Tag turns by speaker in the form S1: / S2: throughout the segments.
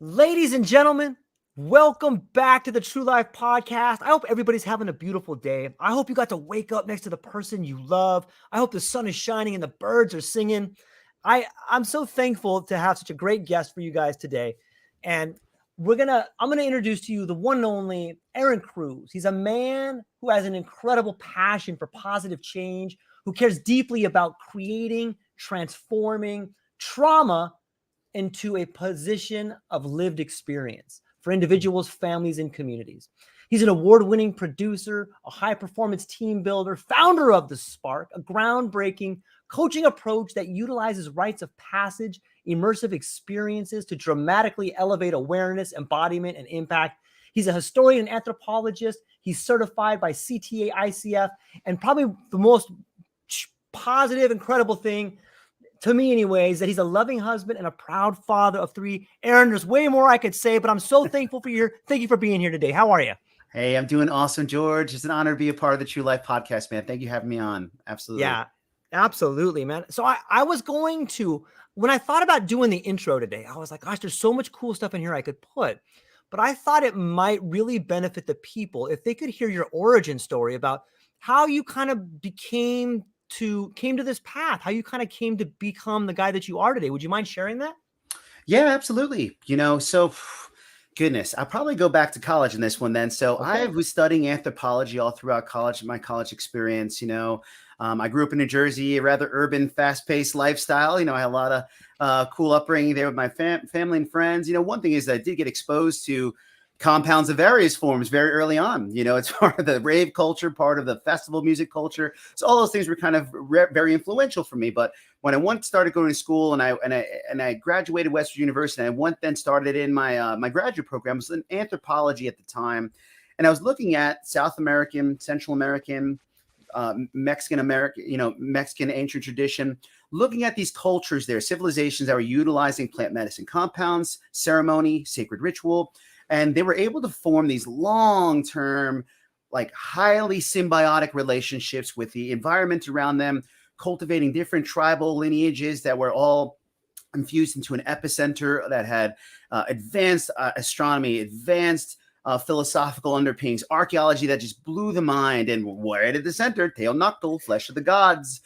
S1: Ladies and gentlemen, welcome back to the True Life Podcast. I hope everybody's having a beautiful day. I hope you got to wake up next to the person you love. I hope the sun is shining and the birds are singing. I'm so thankful to have such a great guest for you guys today. And I'm gonna introduce to you the one and only Ehren Cruz. He's a man who has an incredible passion for positive change, who cares deeply about creating, transforming trauma into a position of lived experience for individuals, families, and communities. He's an award-winning producer, a high-performance team builder, founder of the SpArc, a groundbreaking coaching approach that utilizes rites of passage, immersive experiences to dramatically elevate awareness, embodiment, and impact. He's a historian and anthropologist. He's certified by CTA ICF, and probably the most positive, incredible thing to me anyways, that he's a loving husband and a proud father of 3. Ehren, there's way more I could say, but I'm so thankful thank you for being here today. How are you?
S2: Hey, I'm doing awesome, George. It's an honor to be a part of the True Life Podcast, man. Thank you for having me on. Absolutely.
S1: Yeah, absolutely, man. So I was going to, when I thought about doing the intro today, I was like, gosh, there's so much cool stuff in here I could put. But I thought it might really benefit the people if they could hear your origin story about how you kind of came to this path, how you kind of came to become the guy that you are today. Would you mind sharing that?
S2: Yeah, absolutely. Goodness, I'll probably go back to college in this one then. So
S1: Okay.
S2: I was studying anthropology all throughout college, my college experience. I grew up in New Jersey, a rather urban, fast-paced lifestyle. I had a lot of cool upbringing there with my family and friends. One thing is that I did get exposed to compounds of various forms very early on. It's part of the rave culture, part of the festival music culture. So all those things were kind of very influential for me. But when I started going to school and I graduated Western University, and I then started in my my graduate program. It was in anthropology at the time, and I was looking at South American, Central American, Mexican American, Mexican ancient tradition, looking at these cultures there, civilizations that were utilizing plant medicine compounds, ceremony, sacred ritual. And they were able to form these long-term, like highly symbiotic relationships with the environment around them, cultivating different tribal lineages that were all infused into an epicenter that had advanced astronomy, advanced philosophical underpinnings, archaeology that just blew the mind. And right at the center, Teonoctl, flesh of the gods,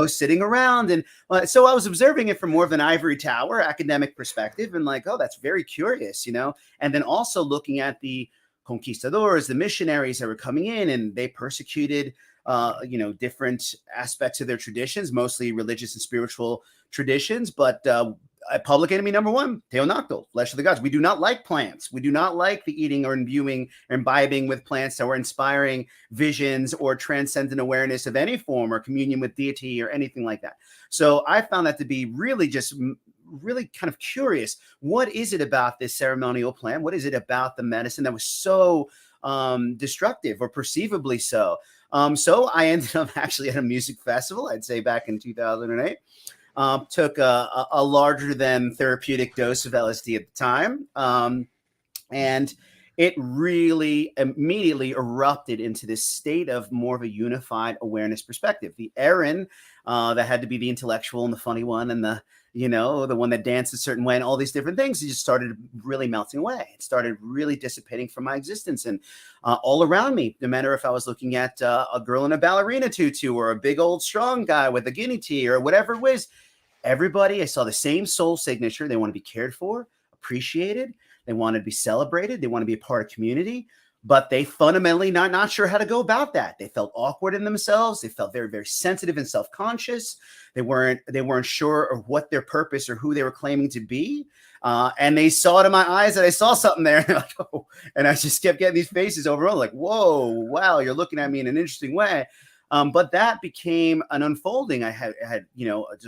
S2: sitting around. And so I was observing it from more of an ivory tower academic perspective and like, oh, that's very curious, and then also looking at the conquistadors, the missionaries that were coming in, and they persecuted different aspects of their traditions, mostly religious and spiritual traditions. But public enemy number one, Teonoctl, flesh of the gods. We do not like plants. We do not like the eating or imbuing or imbibing with plants that were inspiring visions or transcendent awareness of any form or communion with deity or anything like that. So I found that to be really kind of curious. What is it about this ceremonial plant? What is it about the medicine that was so destructive or perceivably so? So I ended up actually at a music festival, I'd say back in 2008. Took a larger than therapeutic dose of LSD at the time. And it really immediately erupted into this state of more of a unified awareness perspective. The Ehren that had to be the intellectual and the funny one and the one that danced a certain way and all these different things, it just started really melting away. It started really dissipating from my existence. And all around me, no matter if I was looking at a girl in a ballerina tutu or a big old strong guy with a guinea tea or whatever it was, everybody, I saw the same soul signature. They want to be cared for, appreciated. They want to be celebrated. They want to be a part of community, but they fundamentally not sure how to go about that. They felt awkward in themselves. They felt very, very sensitive and self-conscious. They weren't sure of what their purpose or who they were claiming to be. And they saw it in my eyes that I saw something there. And, like, oh. And I just kept getting these faces over and over, like, whoa, wow, you're looking at me in an interesting way. But that became an unfolding. I had a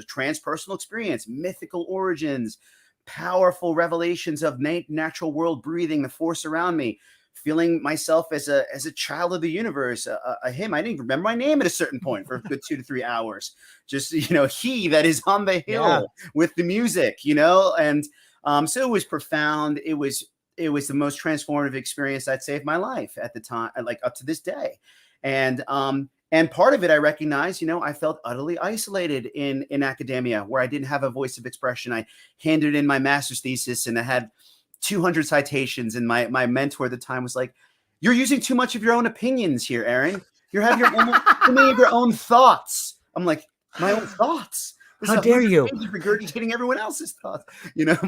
S2: transpersonal experience, mythical origins, powerful revelations of natural world breathing, the force around me, feeling myself as a child of the universe, a him. I didn't even remember my name at a certain point for a good 2 to 3 hours. Just, he that is on the hill with the music, and so it was profound. It was the most transformative experience I'd say of my life at the time, like up to this day. And part of it, I recognize, I felt utterly isolated in academia where I didn't have a voice of expression. I handed in my master's thesis and I had 200 citations. And my mentor at the time was like, "You're using too much of your own opinions here, Ehren. You have your own, too many of your own thoughts." I'm like, "My own thoughts? This
S1: How
S2: is
S1: dare
S2: 100
S1: you?
S2: pages regurgitating everyone else's thoughts, you know."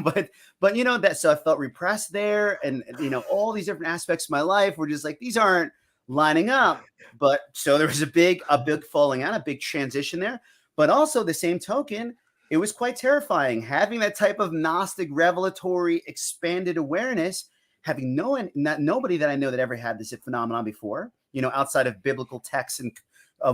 S2: But you know that, so I felt repressed there, and you know, all these different aspects of my life were just like, these aren't lining up. But so there was a big falling out, a big transition there. But also the same token, it was quite terrifying having that type of Gnostic, revelatory, expanded awareness, having nobody that I know that ever had this phenomenon before, you know, outside of biblical texts and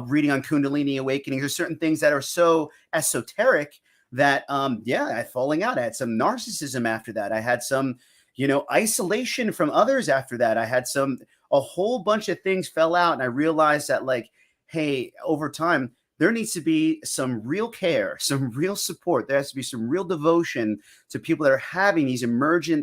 S2: reading on Kundalini awakening. There's certain things that are so esoteric that, yeah, I falling out. I had some narcissism after that. I had some, you know, isolation from others after that. I had a whole bunch of things fell out. And I realized that, like, hey, over time, there needs to be some real care, some real support. There has to be some real devotion to people that are having these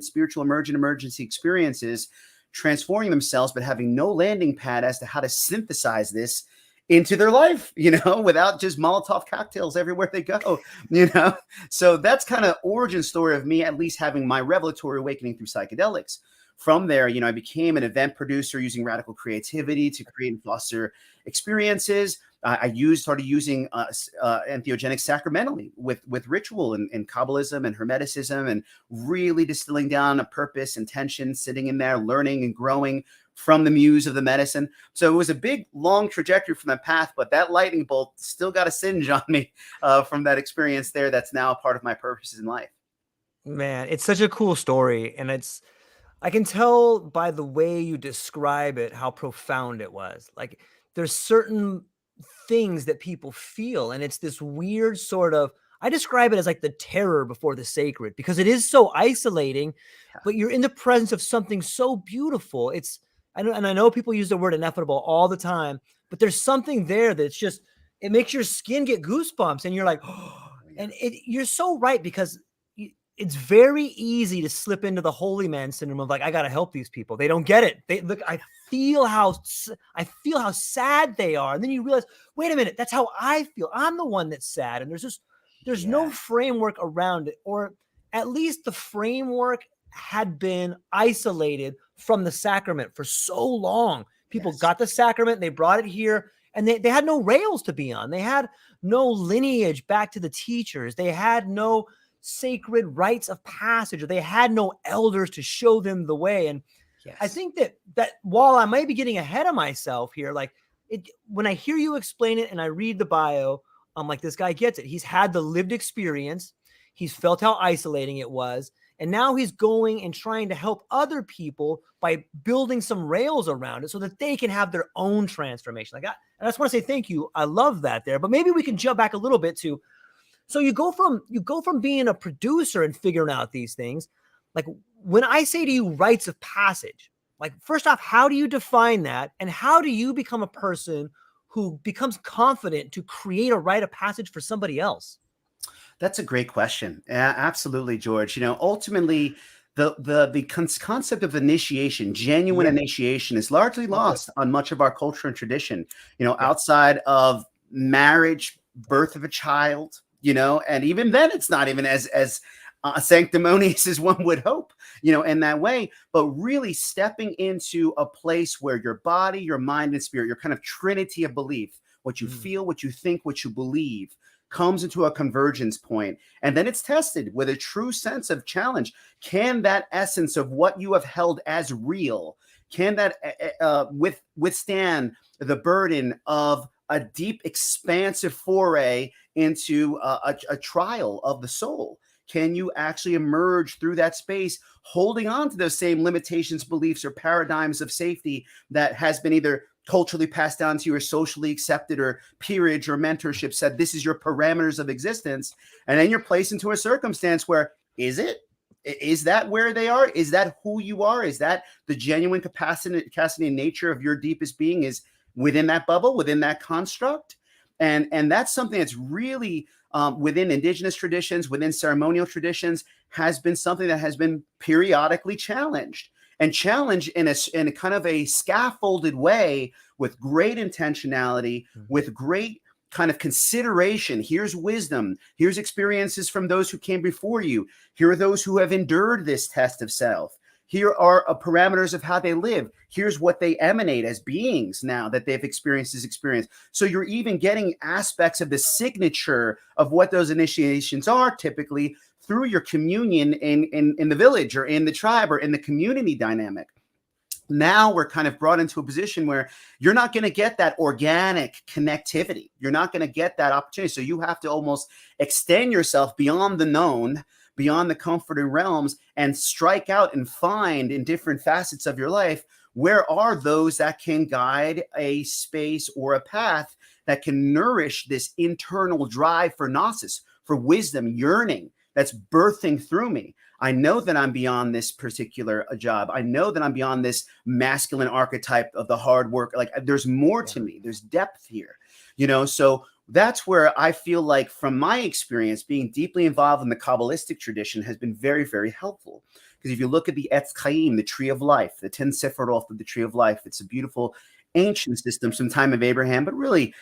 S2: spiritual emergency experiences, transforming themselves, but having no landing pad as to how to synthesize this into their life, you know, without just Molotov cocktails everywhere they go, you know. So that's kind of origin story of me, at least having my revelatory awakening through psychedelics. From there, you know, I became an event producer using radical creativity to create and foster experiences. I started using entheogenic sacramentally with ritual and Kabbalism and Hermeticism, and really distilling down a purpose, intention, sitting in there, learning and growing from the muse of the medicine. So it was a big, long trajectory from that path, but that lightning bolt still got a singe on me from that experience there. That's now a part of my purposes in life.
S1: Man, it's such a cool story. And I can tell by the way you describe it how profound it was. Like, there's certain things that people feel, and it's this weird sort of, I describe it as like the terror before the sacred, because it is so isolating, but you're in the presence of something so beautiful. I know people use the word ineffable all the time, but there's something there that's just, it makes your skin get goosebumps, and you're like, oh, and you're so right, because it's very easy to slip into the holy man syndrome of like, I got to help these people. They don't get it. I feel how sad they are. And then you realize, wait a minute, that's how I feel. I'm the one that's sad. And there's no framework around it, or at least the framework had been isolated from the sacrament for so long. People got the sacrament, they brought it here, and they had no rails to be on. They had no lineage back to the teachers. They had no sacred rites of passage, or they had no elders to show them the way. And I think that while I might be getting ahead of myself here, like, when I hear you explain it and I read the bio, I'm like, this guy gets it. He's had the lived experience. He's felt how isolating it was. And now he's going and trying to help other people by building some rails around it so that they can have their own transformation. And I just want to say thank you. I love that there. But maybe we can jump back a little bit to, so you go from being a producer and figuring out these things. Like, when I say to you rites of passage, like, first off, how do you define that? And how do you become a person who becomes confident to create a rite of passage for somebody else?
S2: That's a great question. Absolutely, George. You know, ultimately, the concept of initiation, genuine initiation, is largely lost on much of our culture and tradition. You know, outside of marriage, birth of a child, you know, and even then it's not even as sanctimonious as one would hope, you know, in that way. But really stepping into a place where your body, your mind, and spirit, your kind of trinity of belief, what you feel, what you think, what you believe, comes into a convergence point. And then it's tested with a true sense of challenge. Can that essence of what you have held as real, can that withstand the burden of a deep, expansive foray into a trial of the soul? Can you actually emerge through that space holding on to those same limitations, beliefs, or paradigms of safety that has been either culturally passed down to you or socially accepted, or peerage or mentorship said this is your parameters of existence? And then you're placed into a circumstance where, is that where they are? Is that who you are? Is that the genuine capacity and nature of your deepest being is within that bubble, within that construct? And that's something that's really within indigenous traditions, within ceremonial traditions, has been something that has been periodically challenged in a kind of a scaffolded way, with great intentionality, with great kind of consideration. Here's wisdom. Here's experiences from those who came before you. Here are those who have endured this test of self. Here are parameters of how they live. Here's what they emanate as beings now that they've experienced this experience. So you're even getting aspects of the signature of what those initiations are typically through your communion in the village or in the tribe or in the community dynamic. Now we're kind of brought into a position where you're not going to get that organic connectivity. You're not going to get that opportunity. So you have to almost extend yourself beyond the known, beyond the comforting realms, and strike out and find in different facets of your life, where are those that can guide a space or a path that can nourish this internal drive for gnosis, for wisdom, yearning that's birthing through me. I know that I'm beyond this particular job. I know that I'm beyond this masculine archetype of the hard work. Like there's more to me. There's depth here, so that's where I feel like from my experience, being deeply involved in the Kabbalistic tradition has been very, very helpful. Because if you look at the Etz Chaim, the tree of life, the 10 Sephiroth of the tree of life, it's a beautiful ancient system, some time of Abraham, but really,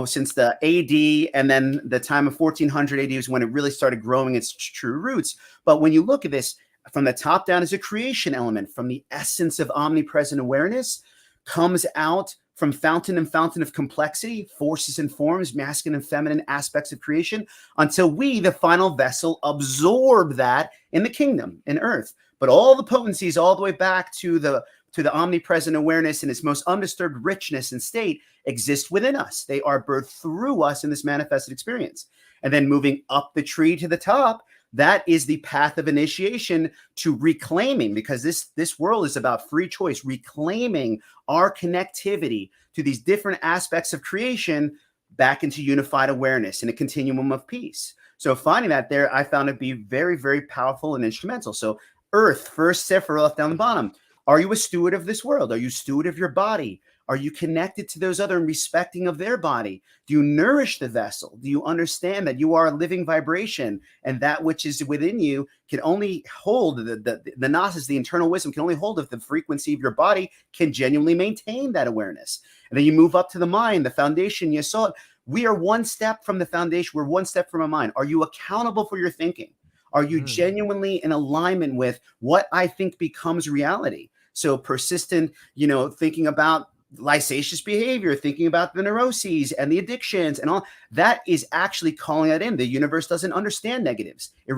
S2: since the AD and then the time of 1400 AD is when it really started growing its true roots. But when you look at this from the top down as a creation element, from the essence of omnipresent awareness comes out from fountain and fountain of complexity, forces and forms, masculine and feminine aspects of creation, until we, the final vessel, absorb that in the kingdom, in earth. But all the potencies all the way back to the omnipresent awareness in its most undisturbed richness and state exist within us. They are birthed through us in this manifested experience. And then moving up the tree to the top, that is the path of initiation to reclaiming, because this world is about free choice, reclaiming our connectivity to these different aspects of creation back into unified awareness in a continuum of peace. So finding that there, I found it to be very, very powerful and instrumental. So Earth, first Sephiroth down the bottom. Are you a steward of this world? Are you a steward of your body? Are you connected to those other and respecting of their body? Do you nourish the vessel? Do you understand that you are a living vibration, and that which is within you can only hold the gnosis, the internal wisdom can only hold if the frequency of your body can genuinely maintain that awareness. And then you move up to the mind, the foundation, yesod. We are one step from the foundation. We're one step from a mind. Are you accountable for your thinking? Are you genuinely in alignment with what I think becomes reality? So persistent, thinking about licentious behavior, thinking about the neuroses and the addictions and all, that is actually calling that in. The universe doesn't understand negatives. It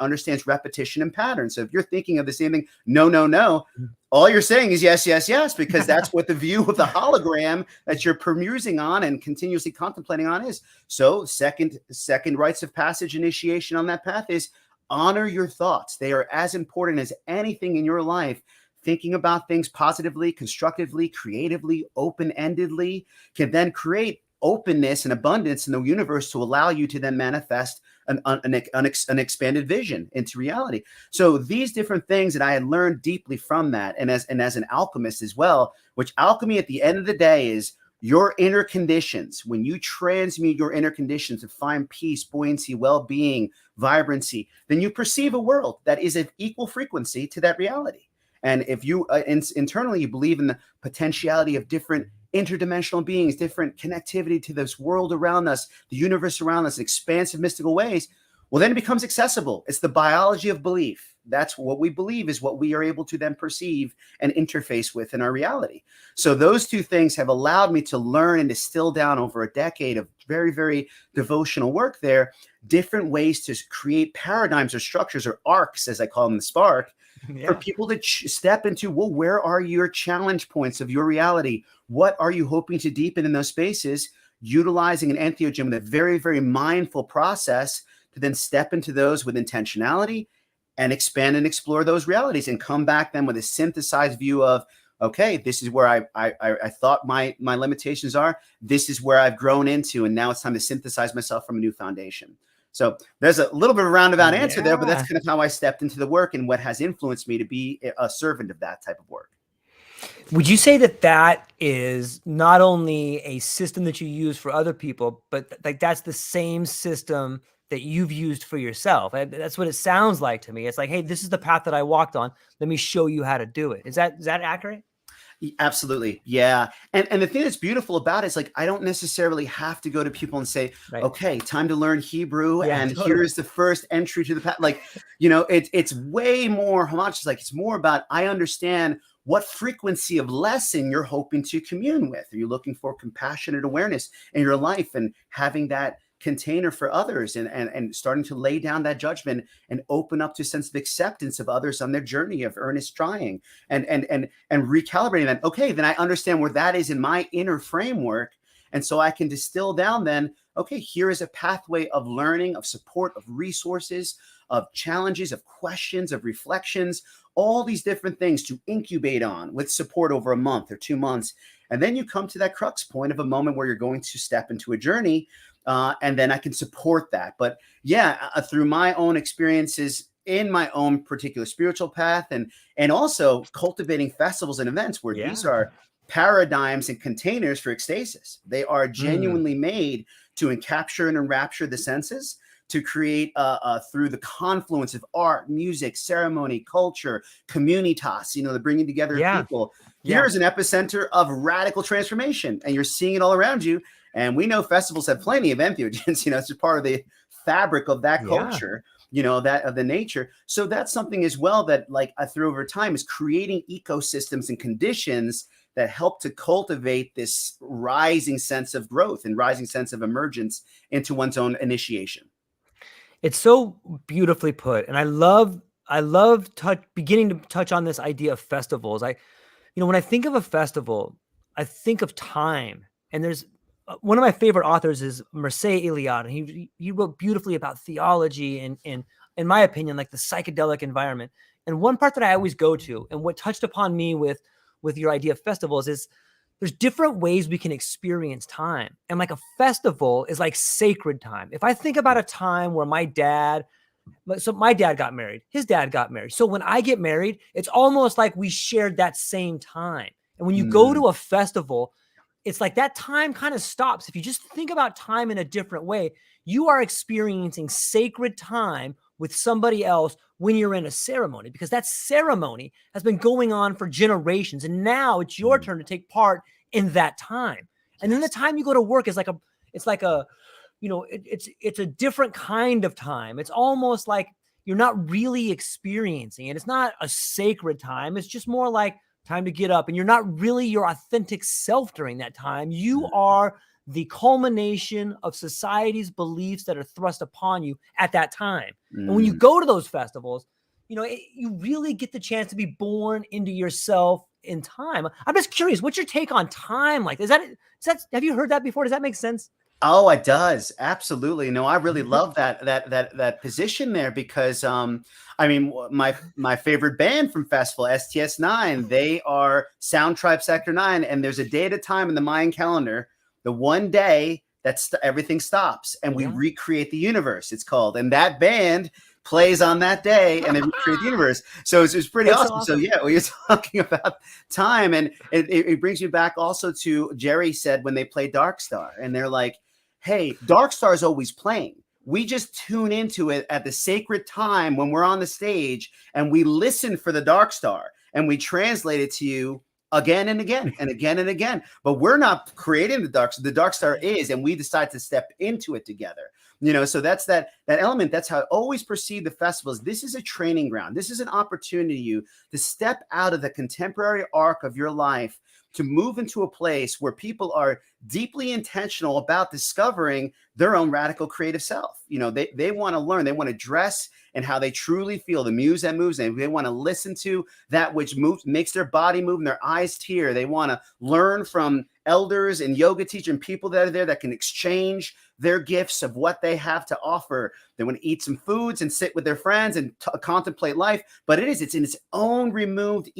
S2: understands repetition and patterns. So if you're thinking of the same thing, no, all you're saying is yes, yes, yes, because that's what the view of the hologram that you're permusing on and continuously contemplating on is. So second rites of passage initiation on that path is honor your thoughts. They are as important as anything in your life. Thinking about things positively, constructively, creatively, open-endedly can then create openness and abundance in the universe to allow you to then manifest an expanded vision into reality. So these different things that I had learned deeply from that, and as an alchemist as well, which alchemy at the end of the day is your inner conditions. When you transmute your inner conditions to find peace, buoyancy, well-being, vibrancy, then you perceive a world that is of equal frequency to that reality. And if you internally you believe in the potentiality of different interdimensional beings, different connectivity to this world around us, the universe around us, expansive mystical ways, well, then it becomes accessible. It's the biology of belief. That's what we believe is what we are able to then perceive and interface with in our reality. So those two things have allowed me to learn and distill down over a decade of very, very devotional work there, different ways to create paradigms or structures or arcs, as I call them, the SpArc, for people to step into, well, where are your challenge points of your reality? What are you hoping to deepen in those spaces? Utilizing an entheogen with a very, very mindful process to then step into those with intentionality and expand and explore those realities and come back then with a synthesized view of, okay, this is where I thought my limitations are. This is where I've grown into, and now it's time to synthesize myself from a new foundation. So there's a little bit of a roundabout answer there, but that's kind of how I stepped into the work and what has influenced me to be a servant of that type of work.
S1: Would you say that is not only a system that you use for other people, but like that's the same system that you've used for yourself? That's what it sounds like to me. It's like, hey, this is the path that I walked on. Let me show you how to do it. Is that accurate?
S2: Absolutely. Yeah. And the thing that's beautiful about it is like I don't necessarily have to go to people and say,
S1: Right.
S2: okay, time to learn Hebrew.
S1: Yeah,
S2: And
S1: totally.
S2: here's the first entry to the path. Like, it's way more homogenous. Like it's more about I understand what frequency of lesson you're hoping to commune with. Are you looking for compassionate awareness in your life and having that container for others and starting to lay down that judgment and open up to a sense of acceptance of others on their journey of earnest trying and recalibrating that. Okay, then I understand where that is in my inner framework. And so I can distill down then, okay, here is a pathway of learning, of support, of resources, of challenges, of questions, of reflections, all these different things to incubate on with support over a month or 2 months. And then you come to that crux point of a moment where you're going to step into a journey. And then I can support that. But yeah, through my own experiences in my own particular spiritual path and also cultivating festivals and events where these
S1: Yeah.
S2: are paradigms and containers for ecstasis. They are
S1: Mm.
S2: genuinely made to encapture and enrapture the senses, to create through the confluence of art, music, ceremony, culture, communitas, the bringing together of
S1: Yeah.
S2: people.
S1: Yeah.
S2: Here's an epicenter of radical transformation, and you're seeing it all around you. And we know festivals have plenty of entheogens, it's just part of the fabric of that
S1: Yeah.
S2: culture, that of the nature. So that's something as well that like I through over time is creating ecosystems and conditions that help to cultivate this rising sense of growth and rising sense of emergence into one's own initiation.
S1: It's so beautifully put. And I love beginning to touch on this idea of festivals. When I think of a festival, I think of time. And there's one of my favorite authors is Mircea Eliade, and he wrote beautifully about theology and in my opinion, like the psychedelic environment. And one part that I always go to, and what touched upon me with your idea of festivals is there's different ways we can experience time. And like a festival is like sacred time. If I think about a time where my dad got married, his dad got married. So when I get married, it's almost like we shared that same time. And when you go to a festival, it's like that time kind of stops. If you just think about time in a different way, you are experiencing sacred time with somebody else when you're in a ceremony, because that ceremony has been going on for generations. And now it's your turn to take part in that time. And then the time you go to work is like it's a different kind of time. It's almost like you're not really experiencing it. It's not a sacred time. It's just more like time to get up, and you're not really your authentic self during that time. You are the culmination of society's beliefs that are thrust upon you at that time. And when you go to those festivals, you really get the chance to be born into yourself in time. I'm just curious, what's your take on time? Like, have you heard that before? Does that make sense?
S2: Oh, it does. Absolutely. No, I really love that position there because my favorite band from festival, STS9, they are Sound Tribe Sector 9, and there's a day at a time in the Mayan calendar, the one day that everything stops and we recreate the universe, it's called. And that band plays on that day and they recreate the universe. So it's pretty awesome. So yeah, we are talking about time, and it brings me back also to Jerry said when they play Dark Star, and they're like, hey, Dark Star is always playing. We just tune into it at the sacred time when we're on the stage and we listen for the Dark Star and we translate it to you again and again and again and again. But we're not creating the Dark Star. The Dark Star is, and we decide to step into it together. So that's that element. That's how I always perceive the festivals. This is a training ground. This is an opportunity to step out of the contemporary arc of your life to move into a place where people are deeply intentional about discovering their own radical creative self. They want to learn, they want to dress and how they truly feel, the muse that moves them. They want to listen to that which moves, makes their body move and their eyes tear. They want to learn from elders and yoga teachers and people that are there that can exchange their gifts of what they have to offer. They want to eat some foods and sit with their friends and contemplate life. But it's in its own removed,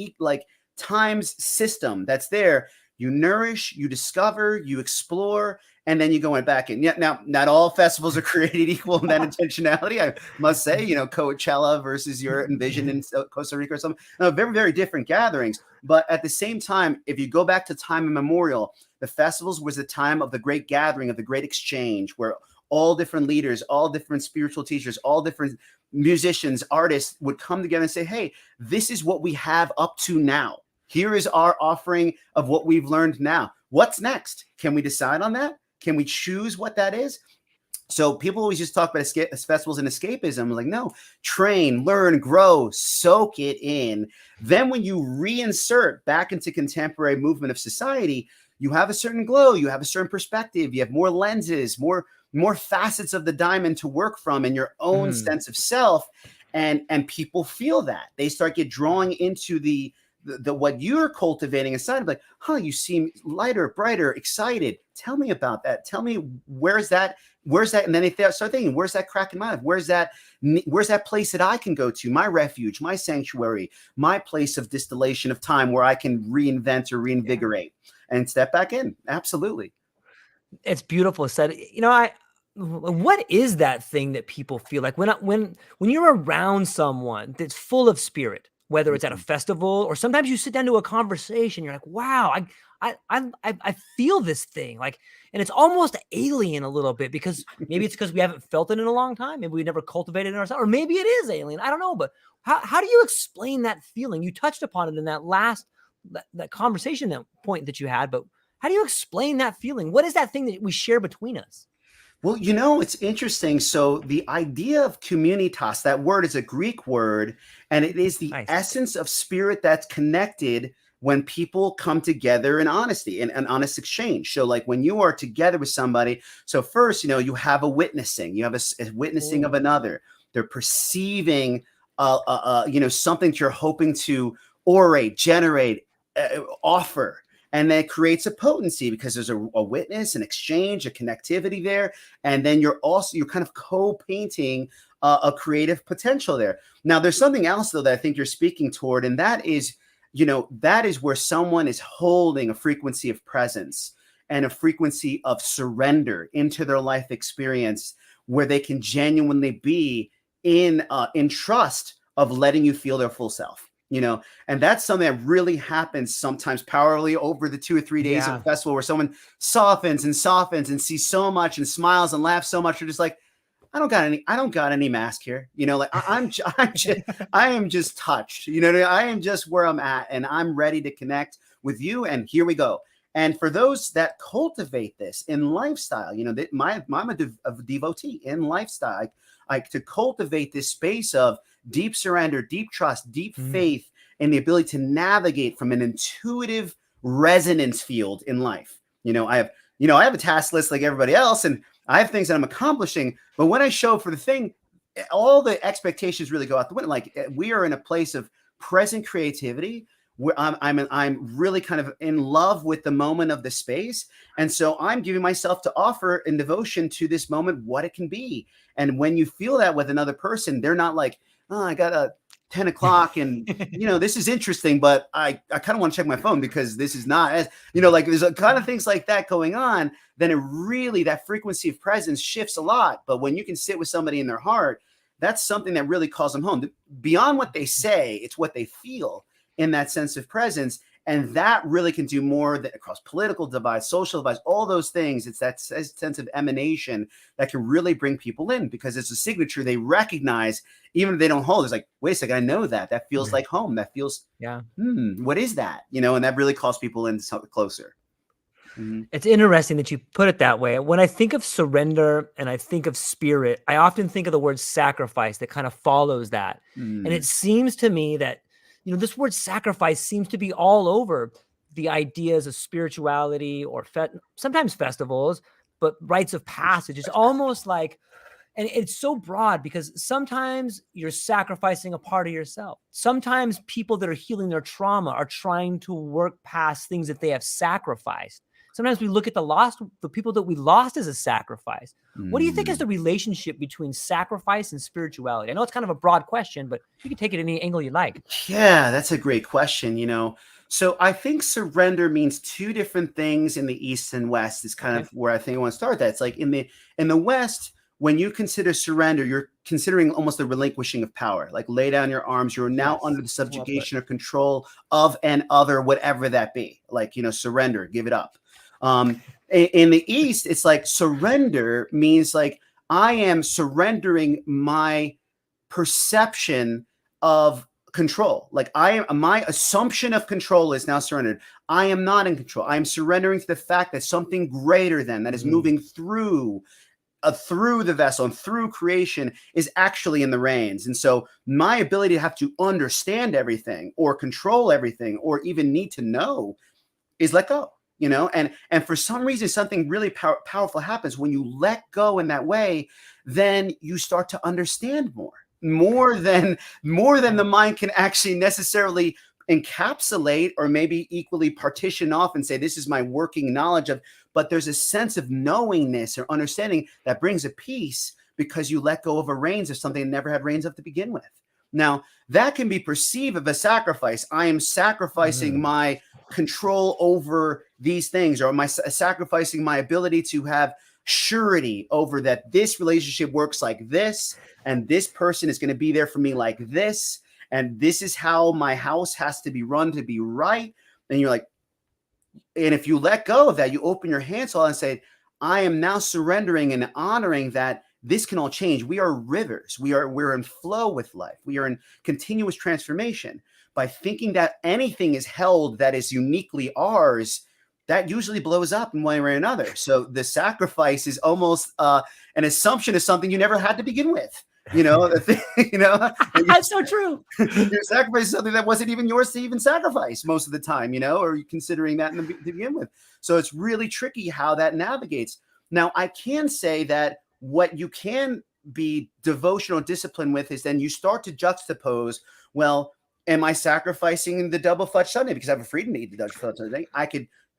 S2: times system that's there. You nourish, you discover, you explore, and then you go back in. Yeah, now not all festivals are created equal in that intentionality. I must say, Coachella versus your Envision in Costa Rica or something. No, very, very different gatherings. But at the same time, if you go back to time immemorial, the festivals was the time of the great gathering, of the great exchange, where all different leaders, all different spiritual teachers, all different musicians, artists would come together and say, hey, this is what we have up to now. Here is our offering of what we've learned now. What's next? Can we decide on that? Can we choose what that is? So people always just talk about festivals and escapism. I'm like, no, train, learn, grow, soak it in. Then when you reinsert back into contemporary movement of society, you have a certain glow, you have a certain perspective, you have more lenses, more facets of the diamond to work from in your own sense of self. And people feel that. They start drawing into the what you're cultivating inside of, like, you seem lighter, brighter, excited. Tell me about that. Tell me, where's that? And then they start thinking, where's that crack in my life? Where's that place that I can go to, my refuge, my sanctuary, my place of distillation of time where I can reinvent or reinvigorate and step back in. Absolutely.
S1: It's beautiful said. What is that thing that people feel like when you're around someone that's full of spirit, whether it's at a festival or sometimes you sit down to a conversation, you're like, wow, I feel this thing, like, and it's almost alien a little bit, because maybe it's because we haven't felt it in a long time. Maybe we never cultivated it ourselves, or maybe it is alien. I don't know. But how do you explain that feeling? You touched upon it in that last that conversation, that point that you had, but how do you explain that feeling? What is that thing that we share between us?
S2: Well, it's interesting. So the idea of communitas, that word is a Greek word, and it is the essence of spirit that's connected when people come together in honesty and an honest exchange. So like when you are together with somebody, so first, you have a witnessing, you have a witnessing of another. They're perceiving, something that you're hoping to orate, generate, offer. And that creates a potency because there's a witness, an exchange, a connectivity there. And then you're kind of co-painting a creative potential there. Now, there's something else, though, that I think you're speaking toward. And that is, that is where someone is holding a frequency of presence and a frequency of surrender into their life experience, where they can genuinely be in trust of letting you feel their full self. And that's something that really happens sometimes powerfully over the 2 or 3 days of a festival, where someone softens and sees so much and smiles and laughs so much. You're just like, I don't got any mask here. Like I am just touched, I am just where I'm at, and I'm ready to connect with you. And here we go. And for those that cultivate this in lifestyle, I'm a devotee in lifestyle. Like to cultivate this space of deep surrender, deep trust, deep faith, and the ability to navigate from an intuitive resonance field in life. I have a task list like everybody else, and I have things that I'm accomplishing. But when I show up for the thing, all the expectations really go out the window. Like we are in a place of present creativity, where I'm really kind of in love with the moment of the space. And so I'm giving myself to offer in devotion to this moment, what it can be. And when you feel that with another person, they're not like, oh, I got a 10 o'clock and, this is interesting, but I kind of want to check my phone because this is not as, like there's a kind of things like that going on. Then that frequency of presence shifts a lot. But when you can sit with somebody in their heart, that's something that really calls them home. Beyond what they say, it's what they feel in that sense of presence. And that really can do more across political divides, social divides, all those things. It's that sense of emanation that can really bring people in, because it's a signature they recognize, even if they don't hold. It's like, wait a second, I know that. That feels like home. That feels, what is that? And that really calls people in closer. Mm-hmm.
S1: It's interesting that you put it that way. When I think of surrender and I think of spirit, I often think of the word sacrifice that kind of follows that. And it seems to me that this word sacrifice seems to be all over the ideas of spirituality or sometimes festivals, but rites of passage. It's almost like, and it's so broad because sometimes you're sacrificing a part of yourself. Sometimes people that are healing their trauma are trying to work past things that they have sacrificed. Sometimes we look at the people that we lost as a sacrifice. What do you think is the relationship between sacrifice and spirituality? I know it's kind of a broad question, but you can take it any angle you like.
S2: Yeah, that's a great question. So I think surrender means two different things in the East and West is kind of where I think I want to start that. It's like in the West, when you consider surrender, you're considering almost the relinquishing of power, like lay down your arms. You're now under the subjugation or control of an other, whatever that be, like, surrender, give it up. In the East, it's like surrender means like I am surrendering my perception of control. Like my assumption of control is now surrendered. I am not in control. I am surrendering to the fact that something greater than that is moving through the vessel and through creation is actually in the reins. And so my ability to have to understand everything or control everything or even need to know is let go, and for some reason, something really powerful happens when you let go in that way. Then you start to understand more than the mind can actually necessarily encapsulate or maybe equally partition off and say, this is my working knowledge of, but there's a sense of knowingness or understanding that brings a peace because you let go of a reins of something that never had reins of to begin with. Now, that can be perceived as a sacrifice. I am sacrificing my control over these things, or am I sacrificing my ability to have surety over that this relationship works like this, and this person is going to be there for me like this, and this is how my house has to be run to be right. And you're like, and if you let go of that, you open your hands all and say, I am now surrendering and honoring that this can all change. We are rivers. We're in flow with life. We are in continuous transformation. By thinking that anything is held that is uniquely ours, that usually blows up in one way or another. So the sacrifice is almost an assumption of something you never had to begin with.
S1: That's so true.
S2: You're sacrificing something that wasn't even yours to even sacrifice most of the time, or you're considering that to begin with. So it's really tricky how that navigates. Now, I can say that what you can be devotional discipline with is then you start to juxtapose, well, am I sacrificing the double fudge sundae because I have a freedom to eat the double fudge sundae?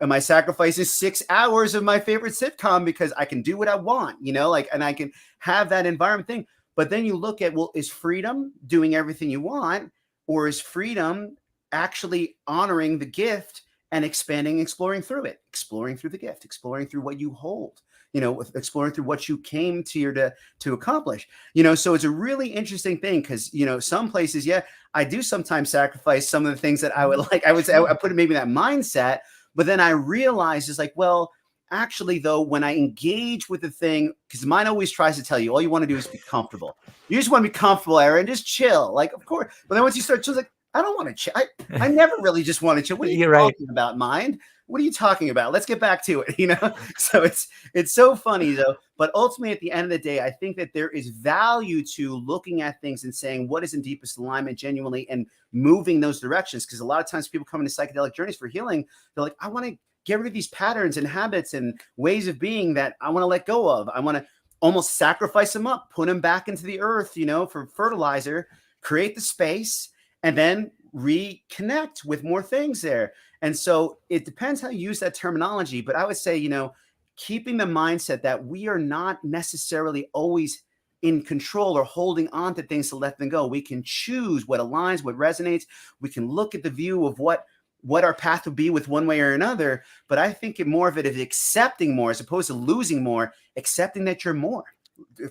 S2: Am I sacrificing 6 hours of my favorite sitcom because I can do what I want, and I can have that environment thing. But then you look at, well, is freedom doing everything you want, or is freedom actually honoring the gift and exploring through it, exploring through the gift, exploring through what you hold, exploring through what you came here to accomplish, so it's a really interesting thing because, some places, I do sometimes sacrifice some of the things that I would like. I would say I put it maybe in that mindset, but then I realize it's like, well, actually, though, when I engage with the thing, because mine always tries to tell you, all you want to do is be comfortable. You just want to be comfortable, Ehren, just chill. Like, of course. But then once you start chill, like, I don't want to chill. I never really just want to chill. What are you talking about, mind? What are you talking about? Let's get back to it, So it's so funny, though. But ultimately, at the end of the day, I think that there is value to looking at things and saying what is in deepest alignment genuinely and moving those directions. Because a lot of times people come into psychedelic journeys for healing. They're like, I want to get rid of these patterns and habits and ways of being that I want to let go of. I want to almost sacrifice them up, put them back into the earth, for fertilizer, create the space, and then reconnect with more things there. And so it depends how you use that terminology. But I would say, keeping the mindset that we are not necessarily always in control or holding on to things to let them go. We can choose what aligns, what resonates. We can look at the view of what our path would be with one way or another. But I think more of it is accepting more as opposed to losing more, accepting that you're more.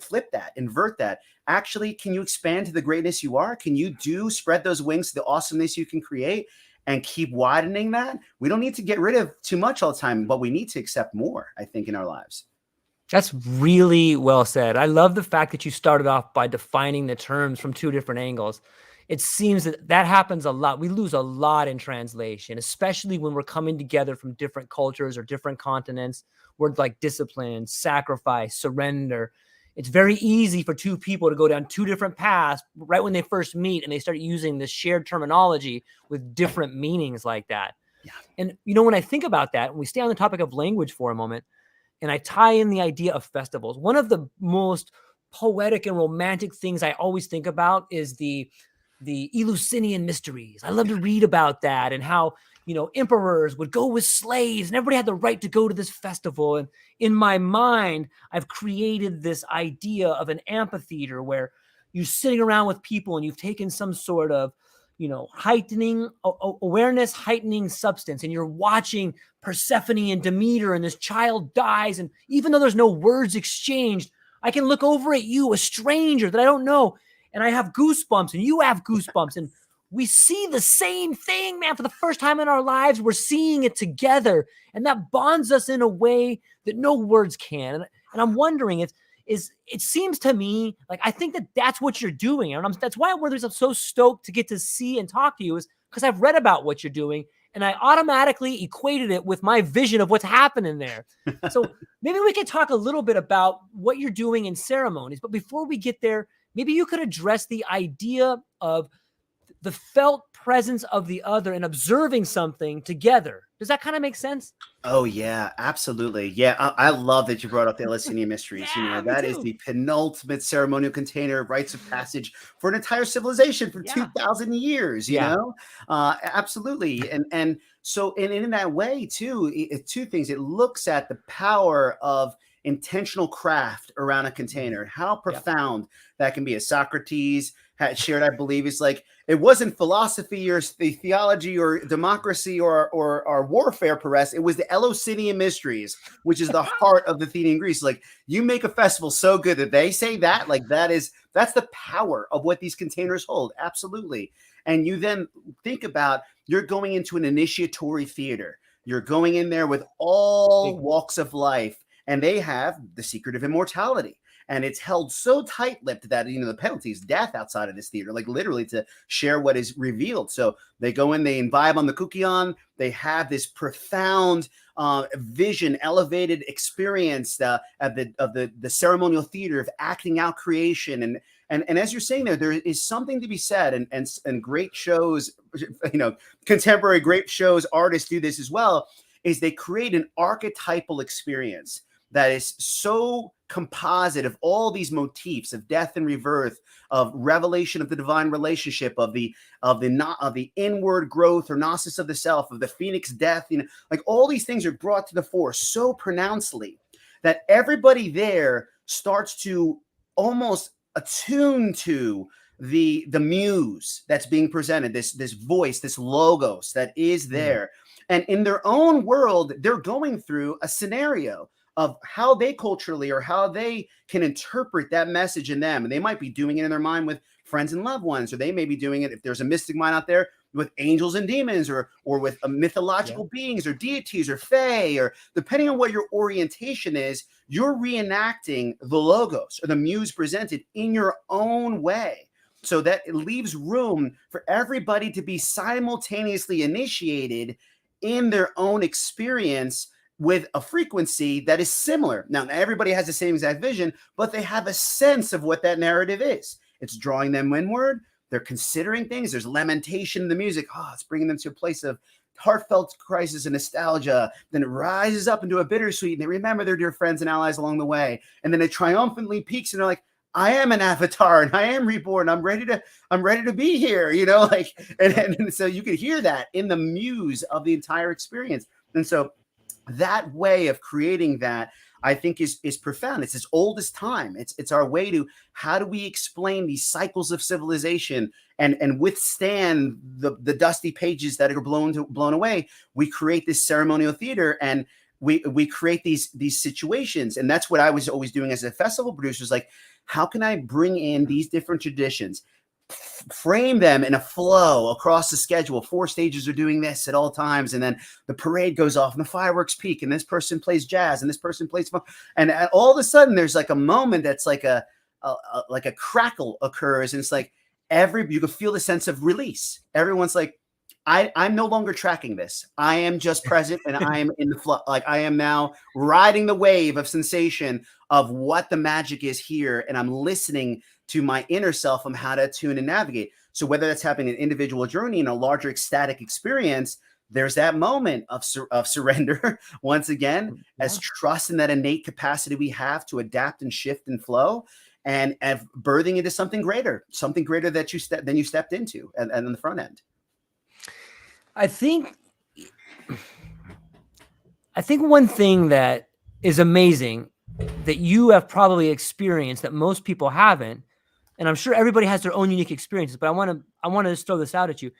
S2: Flip that, invert that. Actually, can you expand to the greatness you are? Can you spread those wings to the awesomeness you can create and keep widening that? We don't need to get rid of too much all the time, but we need to accept more, I think, in our lives.
S1: That's really well said. I love the fact that you started off by defining the terms from two different angles. It seems that happens a lot. We lose a lot in translation, especially when we're coming together from different cultures or different continents. Words like discipline, sacrifice, surrender. It's very easy for two people to go down two different paths right when they first meet and they start using this shared terminology with different meanings like that.
S2: Yeah.
S1: And, when I think about that, when we stay on the topic of language for a moment, and I tie in the idea of festivals, one of the most poetic and romantic things I always think about is the Eleusinian mysteries. I love to read about that and how, emperors would go with slaves and everybody had the right to go to this festival. And in my mind, I've created this idea of an amphitheater where you're sitting around with people and you've taken some sort of, heightening awareness, heightening substance. And you're watching Persephone and Demeter and this child dies. And even though there's no words exchanged, I can look over at you, a stranger that I don't know, and I have goosebumps and you have goosebumps. And we see the same thing, man, for the first time in our lives. We're seeing it together. And that bonds us in a way that no words can. And I'm wondering, is it seems to me like I think that that's what you're doing. And that's why I'm so stoked to get to see and talk to you, is because I've read about what you're doing and I automatically equated it with my vision of what's happening there. So maybe we could talk a little bit about what you're doing in ceremonies. But before we get there, maybe you could address the idea of the felt presence of the other and observing something together. Does that kind of make sense?
S2: Oh yeah, absolutely. Yeah, I love that you brought up the Eleusinian Mysteries.
S1: Yeah, me
S2: That is
S1: too.
S2: the penultimate ceremonial container of rites of passage for an entire civilization for
S1: Yeah.
S2: 2,000 years.
S1: Yeah.
S2: Absolutely. And so, and in that way too, two things. It looks at the power of intentional craft around a container, how profound that can be. As Socrates had shared, I believe, it's like it wasn't philosophy or the theology or democracy or warfare, Perez. It was the Eleusinian Mysteries, which is the heart of the Athenian Greece. Like, you make a festival so good that they say that, like, that's the power of what these containers hold. Absolutely. And you then think about, you're going into an initiatory theater. You're going in there with all walks of life, and they have the secret of immortality. And it's held so tight-lipped that, the penalty is death outside of this theater, like literally to share what is revealed. So they go in, they imbibe on the kukion, they have this profound vision, elevated experience of the ceremonial theater of acting out creation. And as you're saying there is something to be said, and great shows, contemporary great shows, artists do this as well, is they create an archetypal experience that is so composite of all these motifs of death and rebirth, of revelation of the divine relationship, of the inward growth or gnosis of the self, of the phoenix death, like all these things are brought to the fore so pronouncedly that everybody there starts to almost attune to the muse that's being presented, this voice, this logos that is there. And in their own world, they're going through a scenario of how they culturally or how they can interpret that message in them. And they might be doing it in their mind with friends and loved ones, or they may be doing it, if there's a mystic mind out there, with angels and demons, or with mythological beings or deities or fae, or depending on what your orientation is, you're reenacting the logos or the muse presented in your own way. So that it leaves room for everybody to be simultaneously initiated in their own experience with a frequency that is similar. Now, everybody has the same exact vision, but they have a sense of what that narrative is. It's drawing them inward. They're considering things. There's lamentation in the music. Oh, it's bringing them to a place of heartfelt crisis and nostalgia. Then it rises up into a bittersweet, and they remember their dear friends and allies along the way. And then it triumphantly peaks, and they're like, I am an avatar, and I am reborn. I'm ready to be here, and so you could hear that in the muse of the entire experience. And so that way of creating that, I think, is profound. It's as old as time. It's our way to, how do we explain these cycles of civilization and withstand the dusty pages that are blown away. We create this ceremonial theater, and we create these situations. And that's what I was always doing as a festival producer, is like, how can I bring in these different traditions, frame them in a flow across the schedule? 4 stages are doing this at all times, and then the parade goes off and the fireworks peak, and this person plays jazz and this person plays funk, and all of a sudden there's like a moment that's like a crackle occurs, and it's like you can feel the sense of release. Everyone's like, I'm no longer tracking this. I am just present, and I am in the flow. Like, I am now riding the wave of sensation of what the magic is here, and I'm listening to my inner self on how to tune and navigate. So whether that's happening an individual journey in a larger ecstatic experience, there's that moment of surrender once again, as trust in that innate capacity we have to adapt and shift and flow, and birthing into something greater that you stepped into and on the front end.
S1: I think one thing that is amazing that you have probably experienced that most people haven't, and I'm sure everybody has their own unique experiences, but I want to just throw this out at you.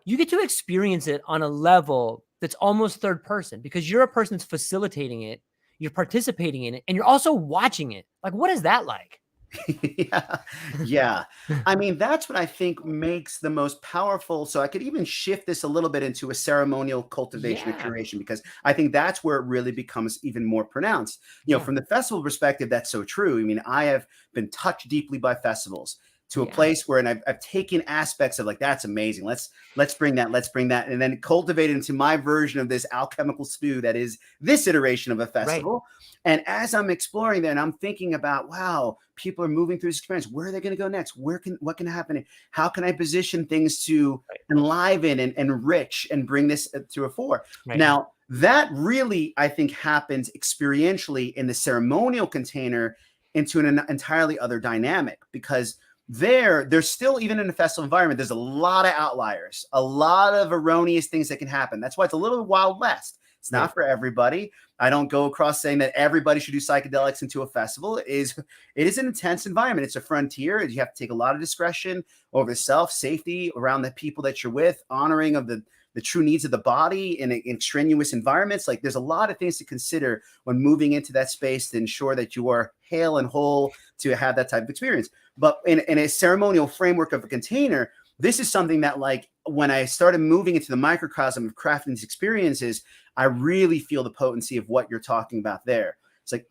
S1: You get to experience it on a level that's almost third person, because you're a person that's facilitating it, you're participating in it, and you're also watching it. Like, what is that like?
S2: Yeah, yeah. I mean, that's what I think makes the most powerful. So I could even shift this a little bit into a ceremonial cultivation of
S1: Yeah.
S2: curation, because I think that's where it really becomes even more pronounced. You know,
S1: Yeah.
S2: from the festival perspective, that's so true. I mean, I have been touched deeply by festivals to a
S1: Yeah.
S2: place where, and I've taken aspects of like, that's amazing. Let's bring that, and then cultivate it into my version of this alchemical stew that is this iteration of a
S1: Right.
S2: festival. And as I'm exploring there and I'm thinking about, wow, people are moving through this experience. Where are they going to go next? What can happen? How can I position things to
S1: Right.
S2: enliven and enrich and bring this to a fore?
S1: Right.
S2: Now, that really, I think, happens experientially in the ceremonial container into an entirely other dynamic, because there's still, even in a festival environment, there's a lot of outliers, a lot of erroneous things that can happen. That's why it's a little Wild West. It's not
S1: Right.
S2: for everybody. I don't go across saying that everybody should do psychedelics into a festival. It is an intense environment. It's a frontier. You have to take a lot of discretion over self, safety around the people that you're with, honoring of the true needs of the body in extraneous environments. Like, there's a lot of things to consider when moving into that space to ensure that you are hale and whole to have that type of experience. But in a ceremonial framework of a container, this is something that, like, when I started moving into the microcosm of crafting these experiences, I really feel the potency of what you're talking about there. It's like,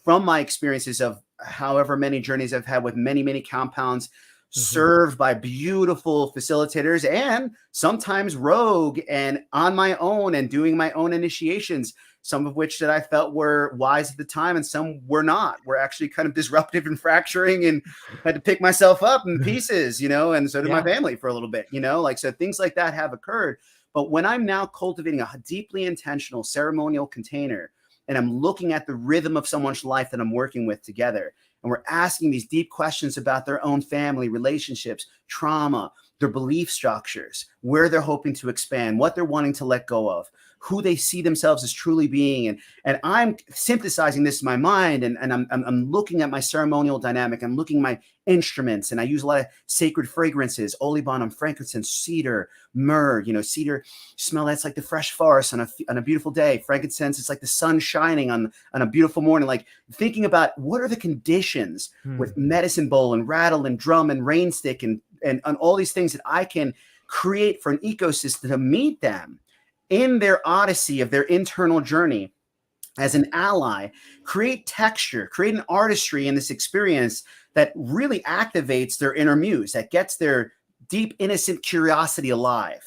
S2: from my experiences of however many journeys I've had with many, many compounds, served by beautiful facilitators, and sometimes rogue and on my own and doing my own initiations, some of which that I felt were wise at the time and some were not, were actually kind of disruptive and fracturing, and had to pick myself up in pieces, and so did my
S1: Yeah.
S2: family for a little bit, like, so things like that have occurred. But when I'm now cultivating a deeply intentional ceremonial container, and I'm looking at the rhythm of someone's life that I'm working with together, and we're asking these deep questions about their own family, relationships, trauma, their belief structures, where they're hoping to expand, what they're wanting to let go of, who they see themselves as truly being. And I'm synthesizing this in my mind, and I'm looking at my ceremonial dynamic. I'm looking at my instruments, and I use a lot of sacred fragrances: olibanum, frankincense, cedar, myrrh. Cedar smell, that's like the fresh forest on a beautiful day. Frankincense, it's like the sun shining on a beautiful morning. Like, thinking about what are the conditions with medicine bowl and rattle and drum and rain stick and all these things that I can create for an ecosystem to meet them in their odyssey of their internal journey as an ally, create texture, create an artistry in this experience that really activates their inner muse, that gets their deep, innocent curiosity alive.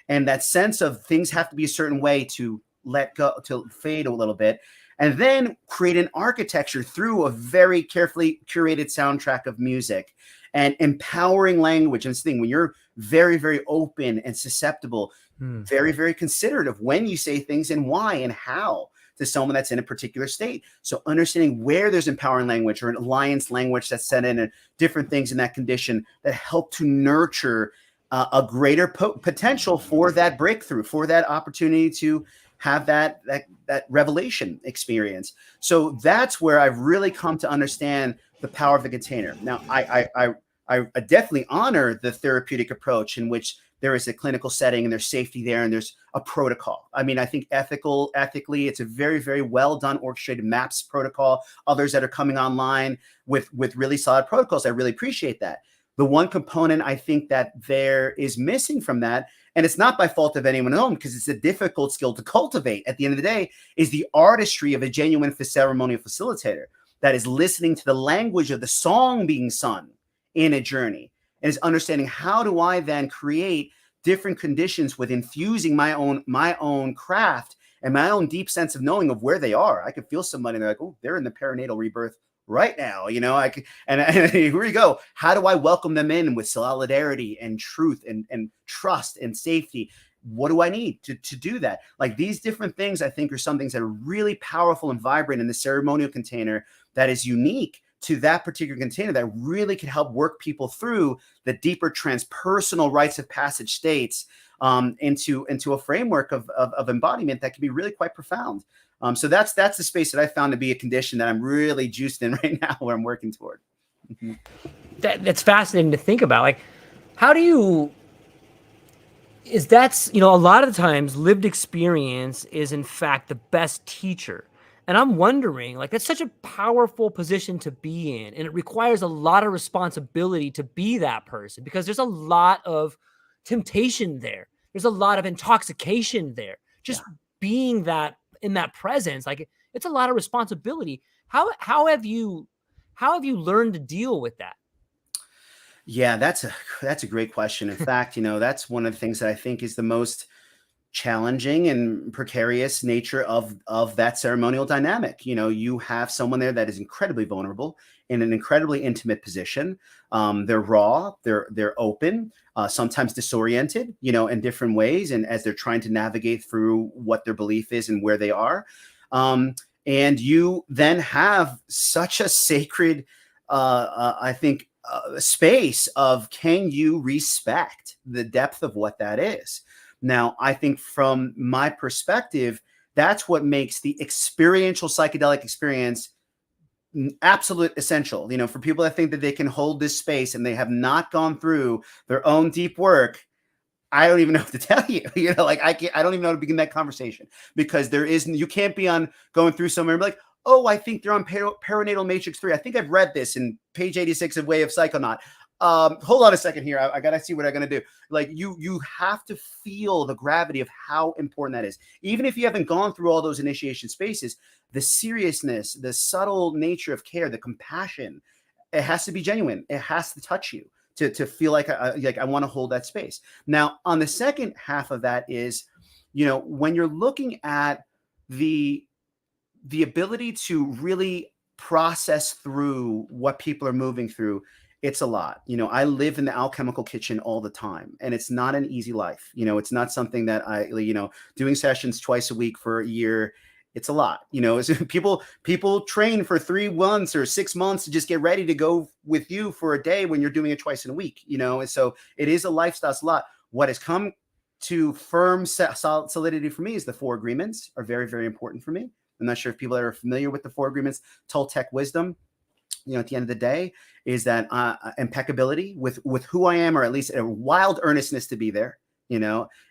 S2: And that sense of things have to be a certain way to let go, to fade a little bit. And then create an architecture through a very carefully curated soundtrack of music and empowering language. And this thing, when you're very, very open and susceptible, very, very considerate of when you say things and why and how to someone that's in a particular state. So understanding where there's empowering language or an alliance language that's set in, and different things in that condition that help to nurture a greater potential for that breakthrough, for that opportunity to have that revelation experience. So that's where I've really come to understand the power of the container. Now, I definitely honor the therapeutic approach in which there is a clinical setting and there's safety there and there's a protocol. I mean, I think ethically, it's a very, very well done orchestrated MAPS protocol. Others that are coming online with really solid protocols, I really appreciate that. The one component I think that there is missing from that, and it's not by fault of anyone else, because it's a difficult skill to cultivate at the end of the day, is the artistry of a genuine ceremonial facilitator that is listening to the language of the song being sung in a journey, and is understanding, how do I then create different conditions with infusing my own craft and my own deep sense of knowing of where they are. I could feel somebody, they're like, oh, they're in the perinatal rebirth right now, I can, and here we go. How do I welcome them in with solidarity and truth and trust and safety? What do I need to do that? Like, these different things, I think, are some things that are really powerful and vibrant in the ceremonial container that is unique to that particular container, that really can help work people through the deeper transpersonal rites of passage states into a framework of embodiment that can be really quite profound. So that's the space that I found to be a condition that I'm really juiced in right now, where I'm working toward.
S1: That's fascinating to think about. Like, how do you, a lot of the times lived experience is in fact the best teacher. And I'm wondering, like, that's such a powerful position to be in. And it requires a lot of responsibility to be that person, because there's a lot of temptation there. There's a lot of intoxication there.
S2: Yeah.
S1: Just being that in that presence, like, it's a lot of responsibility. How have you learned to deal with that?
S2: Yeah, that's a great question. In fact, that's one of the things that I think is the most challenging and precarious nature of that ceremonial dynamic. You have someone there that is incredibly vulnerable in an incredibly intimate position. They're raw, they're open, sometimes disoriented, in different ways, and as they're trying to navigate through what their belief is and where they are. And you then have such a sacred, I think, space of, can you respect the depth of what that is? Now, I think from my perspective, that's what makes the experiential psychedelic experience absolute essential. For people that think that they can hold this space and they have not gone through their own deep work, I don't even know what to tell you. Like, I don't even know how to begin that conversation, because you can't be on going through somewhere and be like, oh, I think they're on perinatal matrix 3. I think I've read this in page 86 of Way of Psychonaut. Hold on a second here. I gotta see what I'm gonna do. Like, you have to feel the gravity of how important that is. Even if you haven't gone through all those initiation spaces, the seriousness, the subtle nature of care, the compassion, it has to be genuine. It has to touch you to feel like I want to hold that space. Now, on the second half of that is, when you're looking at the ability to really process through what people are moving through, it's a lot. I live in the alchemical kitchen all the time, and it's not an easy life. It's not something that doing sessions twice a week for a year, it's a lot. People train for 3 months or 6 months to just get ready to go with you for a day when you're doing it twice in a week, and so it is a lifestyle. It's a lot. What has come to firm solidity for me is the 4 agreements are very, very important for me. I'm not sure if people that are familiar with the 4 agreements. Toltec wisdom, at the end of the day, is that impeccability with who I am, or at least a wild earnestness to be there, in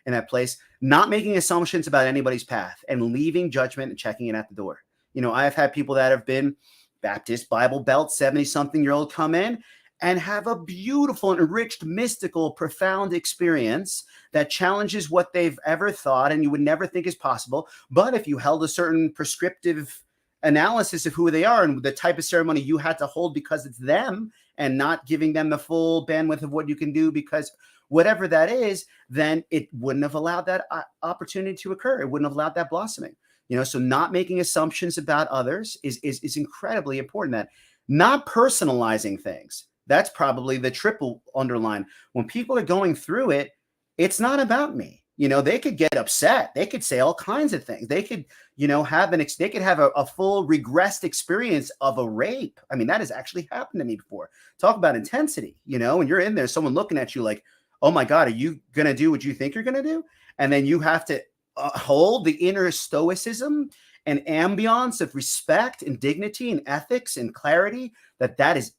S2: that place, not making assumptions about anybody's path, and leaving judgment and checking it at the door. I've had people that have been Baptist, Bible Belt, 70-something-year-old come in and have a beautiful and enriched, mystical, profound experience that challenges what they've ever thought and you would never think is possible. But if you held a certain prescriptive analysis of who they are and the type of ceremony you had to hold because it's them, and not giving them the full bandwidth of what you can do because whatever that is, then it wouldn't have allowed that opportunity to occur. It wouldn't have allowed that blossoming. So not making assumptions about others is incredibly important. That not personalizing things. That's probably the triple underline. When people are going through it, it's not about me. They could get upset. They could say all kinds of things. They could, they could have a full regressed experience of a rape. I mean, that has actually happened to me before. Talk about intensity, when you're in there, someone looking at you like, oh my God, are you going to do what you think you're going to do? And then you have to hold the inner stoicism and ambiance of respect and dignity and ethics and clarity that is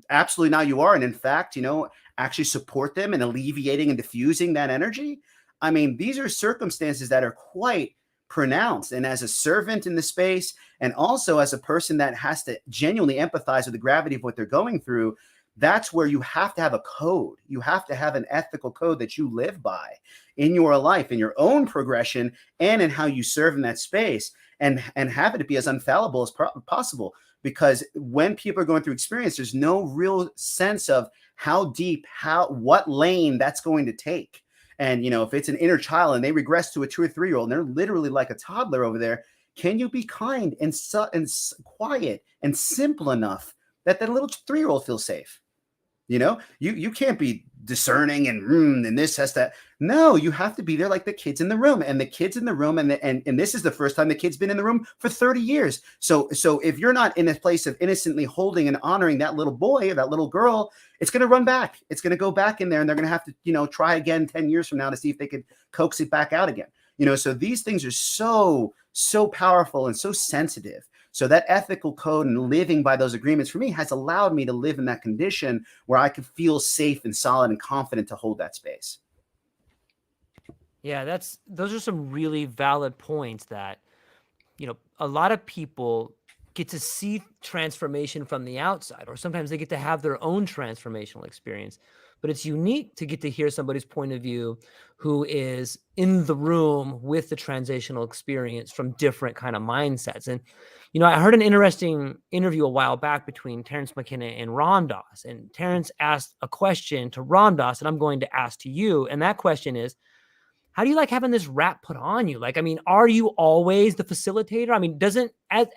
S2: absolutely not you are. And in fact, actually support them in alleviating and diffusing that energy. I mean, these are circumstances that are quite pronounced. And as a servant in the space, and also as a person that has to genuinely empathize with the gravity of what they're going through, that's where you have to have a code. You have to have an ethical code that you live by in your life, in your own progression, and in how you serve in that space, and have it be as infallible as possible. Because when people are going through experience, there's no real sense of how deep, what lane that's going to take. And, if it's an inner child and they regress to a 2 or 3-year-old and they're literally like a toddler over there, can you be kind and quiet and simple enough that the little 3-year-old feels safe? You can't be discerning and this has to. No, you have to be there like the kids in the room, and the kids in the room. And this is the first time the kid's been in the room for 30 years. So if you're not in a place of innocently holding and honoring that little boy or that little girl, it's going to run back. It's going to go back in there, and they're going to have to, try again 10 years from now to see if they could coax it back out again. So these things are so powerful and so sensitive. So that ethical code and living by those agreements for me has allowed me to live in that condition where I could feel safe and solid and confident to hold that space.
S1: Yeah, those are some really valid points that, a lot of people get to see transformation from the outside, or sometimes they get to have their own transformational experience. But it's unique to get to hear somebody's point of view who is in the room with the transitional experience from different kind of mindsets. And, I heard an interesting interview a while back between Terrence McKenna and Ram Dass. And Terrence asked a question to Ram Dass, and I'm going to ask to you. And that question is, how do you like having this rap put on you? Like, I mean, are you always the facilitator? I mean,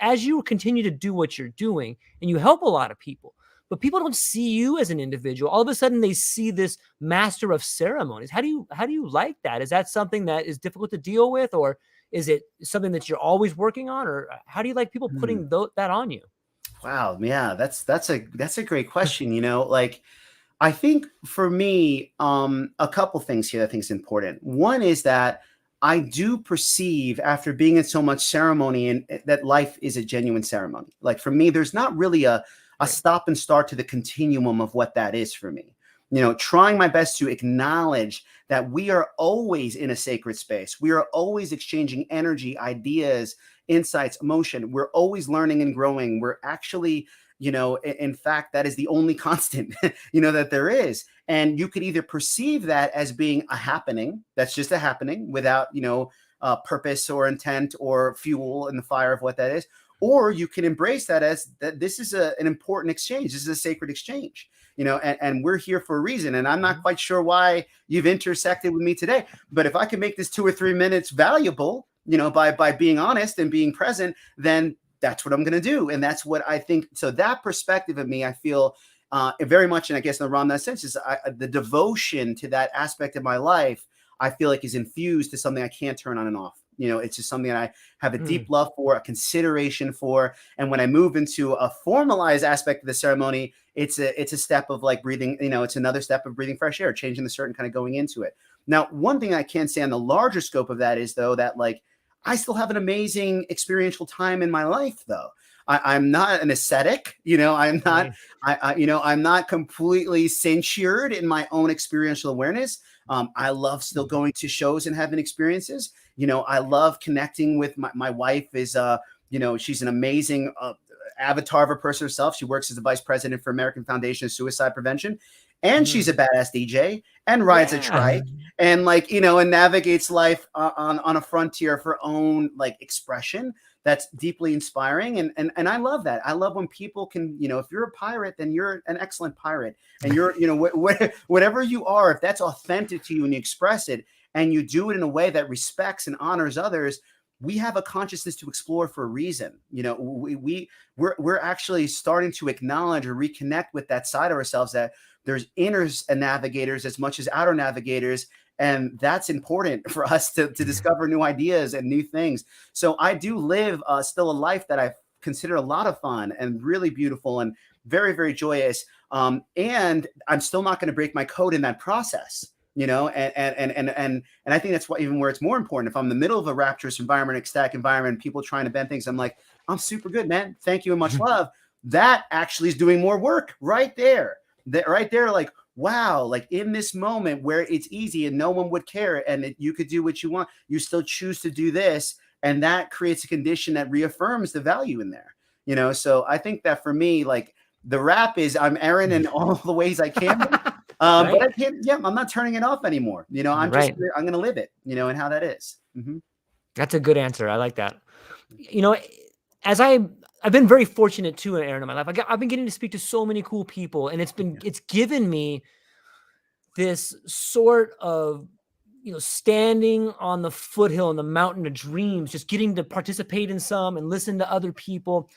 S1: as you continue to do what you're doing and you help a lot of people, but people don't see you as an individual. All of a sudden they see this master of ceremonies. How do you like that? Is that something that is difficult to deal with, or is it something that you're always working on, or how do you like people putting that on you?
S2: Wow. Yeah, that's a great question. Like, I think for me, a couple things here that I think is important. One is that I do perceive, after being in so much ceremony, and that life is a genuine ceremony. Like, for me, there's not really a stop and start to the continuum of what that is for me. Trying my best to acknowledge that we are always in a sacred space. We are always exchanging energy, ideas, insights, emotion. We're always learning and growing. We're actually, in fact, that is the only constant, that there is. And you could either perceive that as being a happening, that's just a happening without, purpose or intent or fuel in the fire of what that is. Or you can embrace that as that this is an important exchange. This is a sacred exchange, and we're here for a reason. And I'm not quite sure why you've intersected with me today, but if I can make this 2 or 3 minutes valuable, by being honest and being present, then that's what I'm going to do. And that's what I think. So that perspective of me, I feel very much, and I guess in the Ram Dass sense, is the devotion to that aspect of my life, I feel like is infused to something I can't turn on and off. It's just something that I have a deep love for, a consideration for. And when I move into a formalized aspect of the ceremony, it's a step of like breathing, it's another step of breathing fresh air, changing the certain kind of going into it. Now, one thing I can say on the larger scope of that is, though, that like I still have an amazing experiential time in my life, though. I'm not an ascetic, I'm not, I'm not completely censured in my own experiential awareness. I love still going to shows and having experiences. I love connecting with my wife is, she's an amazing avatar of a person herself. She works as the vice president for American Foundation of Suicide Prevention. And she's a badass DJ and rides a trike and and navigates life on a frontier of her own like expression. That's deeply inspiring. And I love that. I love when people can, if you're a pirate, then you're an excellent pirate. And you're, whatever you are, if that's authentic to you and you express it and you do it in a way that respects and honors others, we have a consciousness to explore for a reason. We're actually starting to acknowledge or reconnect with that side of ourselves, that there's inner navigators as much as outer navigators. And that's important for us to discover new ideas and new things. So I do live still a life that I consider a lot of fun and really beautiful and very, very joyous. And I'm still not going to break my code in that process, and I think that's what, even where it's more important. If I'm in the middle of a rapturous environment, ecstatic environment, people trying to bend things, I'm like, I'm super good, man. Thank you and much love. That actually is doing more work right there. Like, wow, like in this moment where it's easy and no one would care and you could do what you want, you still choose to do this. And that creates a condition that reaffirms the value in there, So I think that for me, like the rap is I'm Ehren in all the ways I can. But I can't, I'm not turning it off anymore. I'm just, I'm going to live it, and how that is. Mm-hmm.
S1: That's a good answer. I like that. As I've been very fortunate too, Ehren, in my life. I've been getting to speak to so many cool people, and it's given me this sort of, standing on the foothill in the mountain of dreams, just getting to participate in some and listen to other people.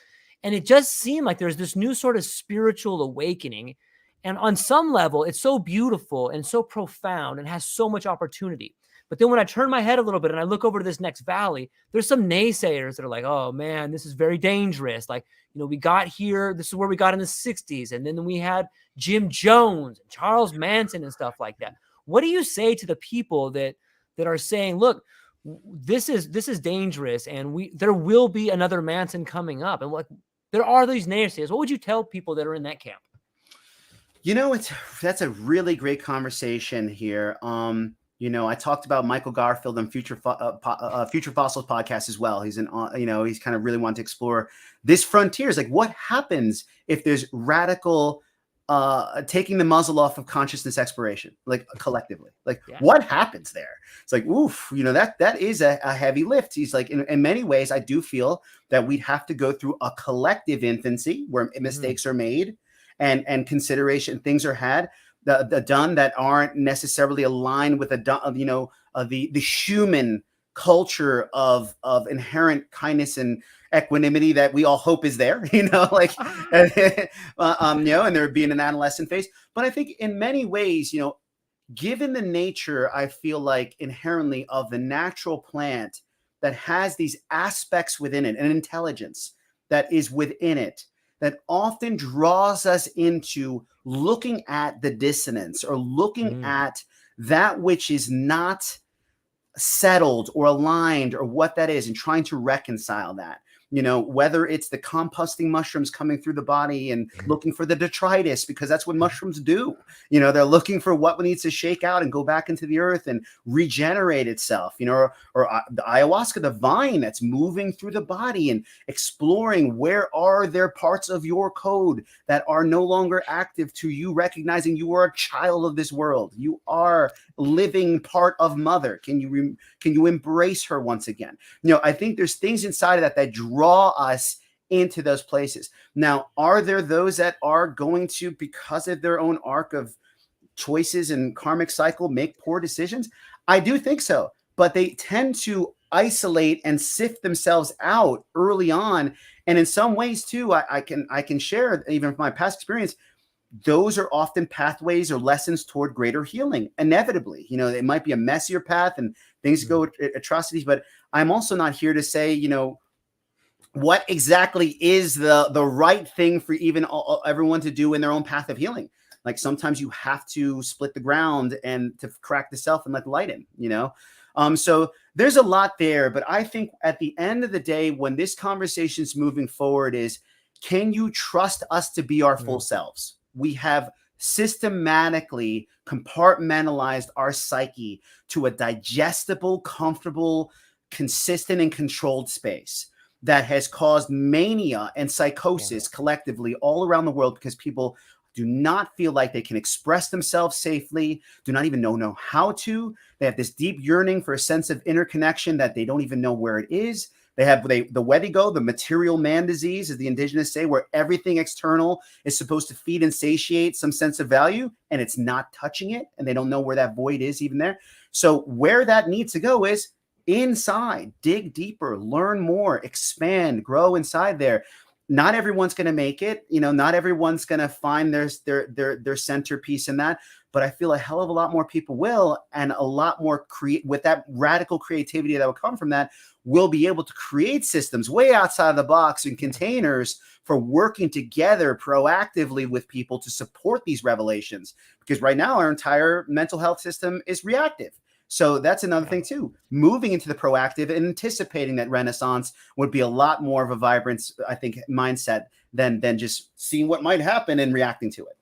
S1: And it just seemed like there's this new sort of spiritual awakening. And on some level, it's so beautiful and so profound and has so much opportunity. But then when I turn my head a little bit and I look over to this next valley, there's some naysayers that are like, oh man, this is very dangerous. Like, we got here, this is where we got in the 60s. And then we had Jim Jones and Charles Manson and stuff like that. What do you say to the people that are saying, look, this is dangerous and there will be another Manson coming up? And there are these naysayers. What would you tell people that are in that camp?
S2: That's a really great conversation here. I talked about Michael Garfield on Future Fossils podcast as well. He's he's kind of really wanting to explore this frontier. Is like, what happens if there's radical taking the muzzle off of consciousness exploration, like collectively, like what happens there? It's like, oof, that is a heavy lift. He's like, in many ways, I do feel that we'd have to go through a collective infancy where mistakes are made and consideration, things are had, the done that aren't necessarily aligned with the human culture of inherent kindness and equanimity that we all hope is there, and there being an adolescent phase. But I think in many ways, given the nature, I feel like inherently of the natural plant that has these aspects within it, an intelligence that is within it, that often draws us into looking at the dissonance or looking at that which is not settled or aligned or what that is, and trying to reconcile that. Whether it's the composting mushrooms coming through the body and looking for the detritus, because that's what mushrooms do. They're looking for what needs to shake out and go back into the earth and regenerate itself, or the ayahuasca, the vine that's moving through the body and exploring where are there parts of your code that are no longer active, to you recognizing you are a child of this world. You are living part of mother. Can you embrace her once again? I think there's things inside of that draw us into those places. Now, are there those that are going to, because of their own arc of choices and karmic cycle, make poor decisions? I do think so, but they tend to isolate and sift themselves out early on. And in some ways too, I can share, even from my past experience, those are often pathways or lessons toward greater healing. Inevitably, it might be a messier path and things go atrocities, but I'm also not here to say, what exactly is the right thing for even everyone to do in their own path of healing. Like sometimes you have to split the ground and to crack the self and let the light in, so there's a lot there. But I think at the end of the day, when this conversation is moving forward, is can you trust us to be our full selves? We have systematically compartmentalized our psyche to a digestible, comfortable, consistent, and controlled space that has caused mania and psychosis collectively all around the world, because people do not feel like they can express themselves safely, do not even know how to. They have this deep yearning for a sense of interconnection that they don't even know where it is. They have the Wedigo, the material man disease, as the indigenous say, where everything external is supposed to feed and satiate some sense of value, and it's not touching it, and they don't know where that void is even there. So where that needs to go is inside, dig deeper, learn more, expand, grow inside there. Not everyone's going to make it, not everyone's going to find their centerpiece in that, but I feel a hell of a lot more people will, and a lot more with that radical creativity that will come from that, will be able to create systems way outside of the box and containers for working together proactively with people to support these revelations. Because right now our entire mental health system is reactive. So that's another thing too, moving into the proactive and anticipating that renaissance would be a lot more of a vibrant, I think, mindset than just seeing what might happen and reacting to it.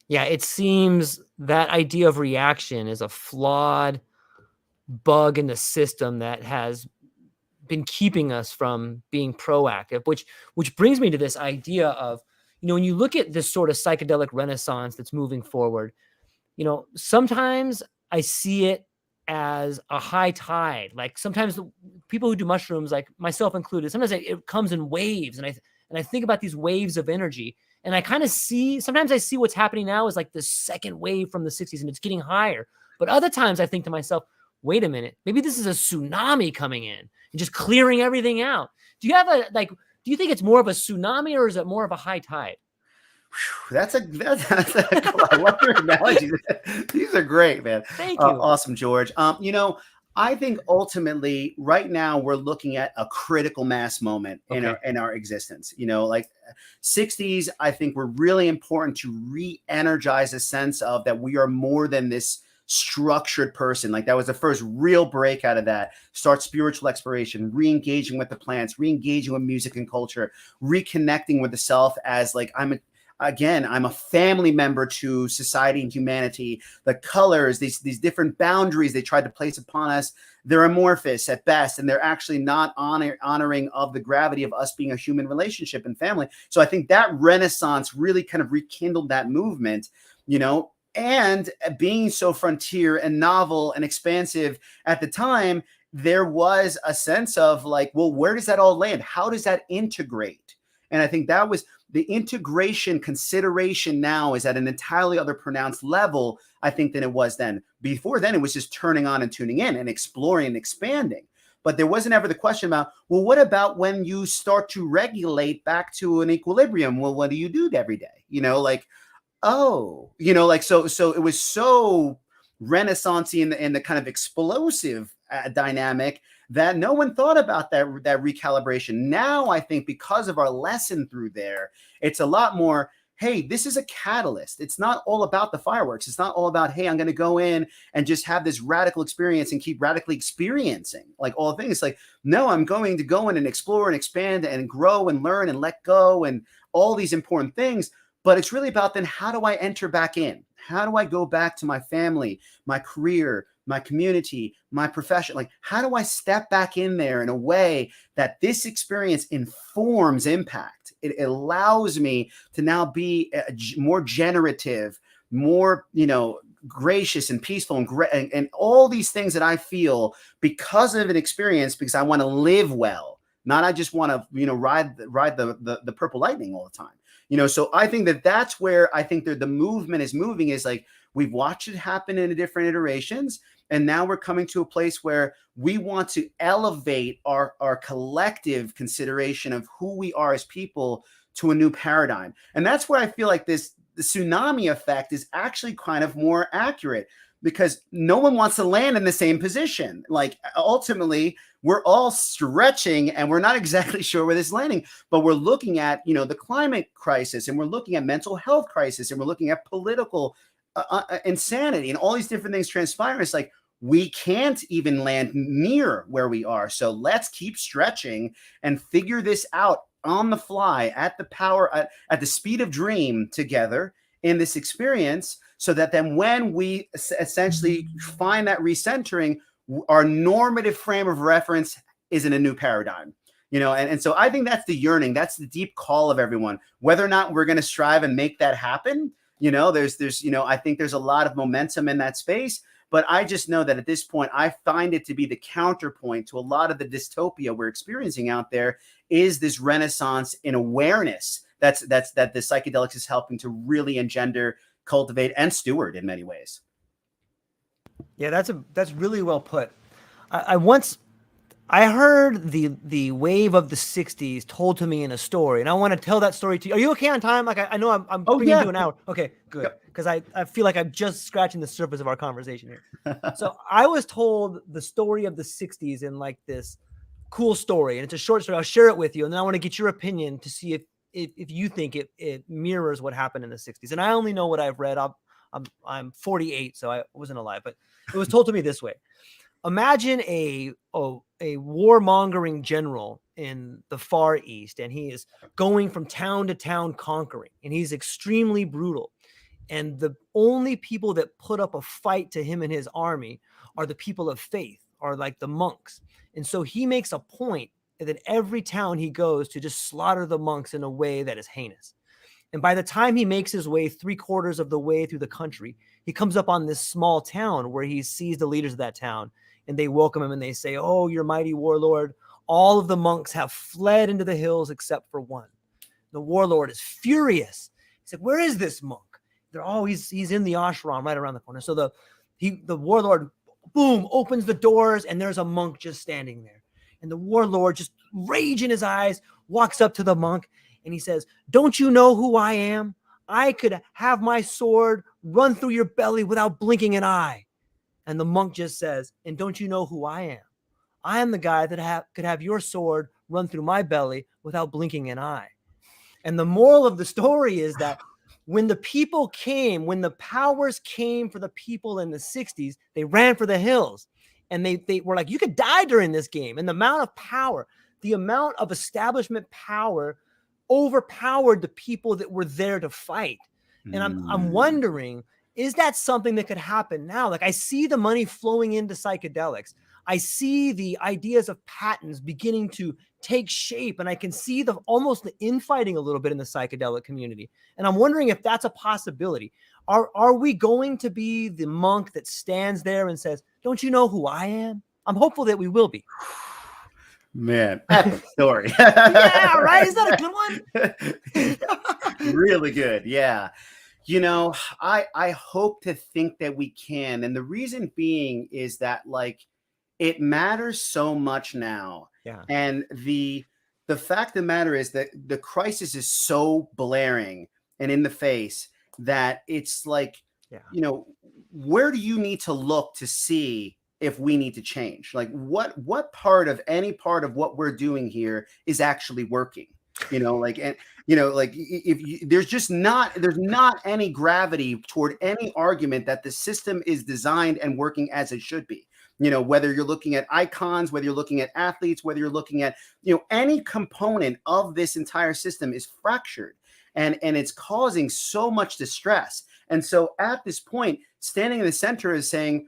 S1: Yeah, it seems that idea of reaction is a flawed bug in the system that has been keeping us from being proactive, which brings me to this idea of, when you look at this sort of psychedelic renaissance that's moving forward, sometimes I see it as a high tide. Like sometimes the people who do mushrooms, like myself included, sometimes it comes in waves, and I think about these waves of energy, and I kind of sometimes I see what's happening now is like the second wave from the 60s, and it's getting higher. But other times I think to myself, wait a minute, maybe this is a tsunami coming in and just clearing everything out. Do you have do you think it's more of a tsunami, or is it more of a high tide?
S2: That's a I love your analogies. These are great, man.
S1: Thank you.
S2: Awesome, George. I think ultimately right now we're looking at a critical mass moment in our existence. Like 60s, I think were really important to re-energize a sense of that we are more than this structured person. Like that was the first real break out of that. Start spiritual exploration, re-engaging with the plants, re-engaging with music and culture, reconnecting with the self as like again, I'm a family member to society and humanity. The colors, these different boundaries they tried to place upon us, they're amorphous at best, and they're actually not honoring of the gravity of us being a human relationship and family. So I think that Renaissance really kind of rekindled that movement, you know, and being so frontier and novel and expansive at the time, there was a sense of like, well, where does that all land? How does that integrate? And I think that was the integration consideration now is at an entirely other pronounced level, I think, than it was then. Before then, it was just turning on and tuning in and exploring and expanding. But there wasn't ever the question about, well, what about when you start to regulate back to an equilibrium? Well, what do you do every day? You know, like, oh, you know, like, so it was so Renaissance-y in the kind of explosive dynamic that no one thought about that recalibration. Now, I think because of our lesson through there, it's a lot more, hey, this is a catalyst. It's not all about the fireworks. It's not all about, hey, I'm going to go in and just have this radical experience and keep radically experiencing like all things. Like, no, I'm going to go in and explore and expand and grow and learn and let go and all these important things. But it's really about then, how do I enter back in? How do I go back to my family, my career, my community, my profession? Like, how do I step back in there in a way that this experience informs impact? It allows me to now be more generative, more, you know, gracious and peaceful and all these things that I feel because of an experience, because I want to live well, not I just want to, you know, ride the purple lightning all the time. You know, so I think that's where I think the movement is moving, is like, we've watched it happen in different iterations. And now we're coming to a place where we want to elevate our collective consideration of who we are as people to a new paradigm. And that's where I feel like the tsunami effect is actually kind of more accurate, because no one wants to land in the same position. Like, ultimately, we're all stretching and we're not exactly sure where this is landing, but we're looking at, you know, the climate crisis, and we're looking at mental health crisis, and we're looking at political insanity and all these different things transpiring. It's like, we can't even land near where we are. So let's keep stretching and figure this out on the fly at the power, at the speed of dream together in this experience, so that then when we essentially find that recentering, our normative frame of reference is in a new paradigm. You know, and so I think that's the yearning, that's the deep call of everyone. Whether or not we're going to strive and make that happen, you know, there's, you know, I think there's a lot of momentum in that space. But I just know that at this point, I find it to be the counterpoint to a lot of the dystopia we're experiencing out there, is this renaissance in awareness that the psychedelics is helping to really engender, cultivate, and steward in many ways.
S1: Yeah, that's really well put. I heard the wave of the 60s told to me in a story, and I want to tell that story to you. Are you okay on time? Like, I know I'm bringing you an hour. Okay, good. Because I feel like I'm just scratching the surface of our conversation here. So I was told the story of the 60s in like this cool story, and it's a short story. I'll share it with you, and then I want to get your opinion to see if you think it mirrors what happened in the 60s. And I only know what I've read. I'm 48, so I wasn't alive, but it was told to me this way. Imagine a warmongering general in the Far East, and he is going from town to town conquering, and he's extremely brutal. And the only people that put up a fight to him and his army are the people of faith, are like the monks. And so he makes a point that every town he goes to just slaughter the monks in a way that is heinous. And by the time he makes his way 3/4 of the way through the country, he comes up on this small town where he sees the leaders of that town, and they welcome him and they say, "Oh, your mighty warlord, all of the monks have fled into the hills except for one." The warlord is furious. He said, "Where is this monk?" They're, "Oh, he's in the ashram right around the corner." So the warlord, boom, opens the doors, and there's a monk just standing there. And the warlord, just rage in his eyes, walks up to the monk and he says, "Don't you know who I am? I could have my sword run through your belly without blinking an eye." And the monk just says, "And don't you know who I am? I am the guy that could have your sword run through my belly without blinking an eye." And the moral of the story is that when the people came, when the powers came for the people in the 60s, they ran for the hills. And they were like, you could die during this game. And the amount of power, the amount of establishment power overpowered the people that were there to fight. And I'm
S2: Mm.
S1: wondering, is that something that could happen now? Like, I see the money flowing into psychedelics. I see the ideas of patents beginning to take shape, and I can see the almost the infighting a little bit in the psychedelic community. And I'm wondering if that's a possibility. Are we going to be the monk that stands there and says, "Don't you know who I am"? I'm hopeful that we will be.
S2: Man, epic story.
S1: Yeah, right? Is that a good one?
S2: Really good. Yeah. You know, I hope to think that we can. And the reason being is that like it matters so much now.
S1: Yeah.
S2: And the fact of the matter is that the crisis is so blaring and in the face that it's like,
S1: Yeah.
S2: you know, where do you need to look to see if we need to change? Like what part of any part of what we're doing here is actually working? You know, like, and you know, like if you, there's not any gravity toward any argument that the system is designed and working as it should be. You know, whether you're looking at icons, whether you're looking at athletes, whether you're looking at, you know, any component of this entire system is fractured, and it's causing so much distress. And so at this point, standing in the center is saying,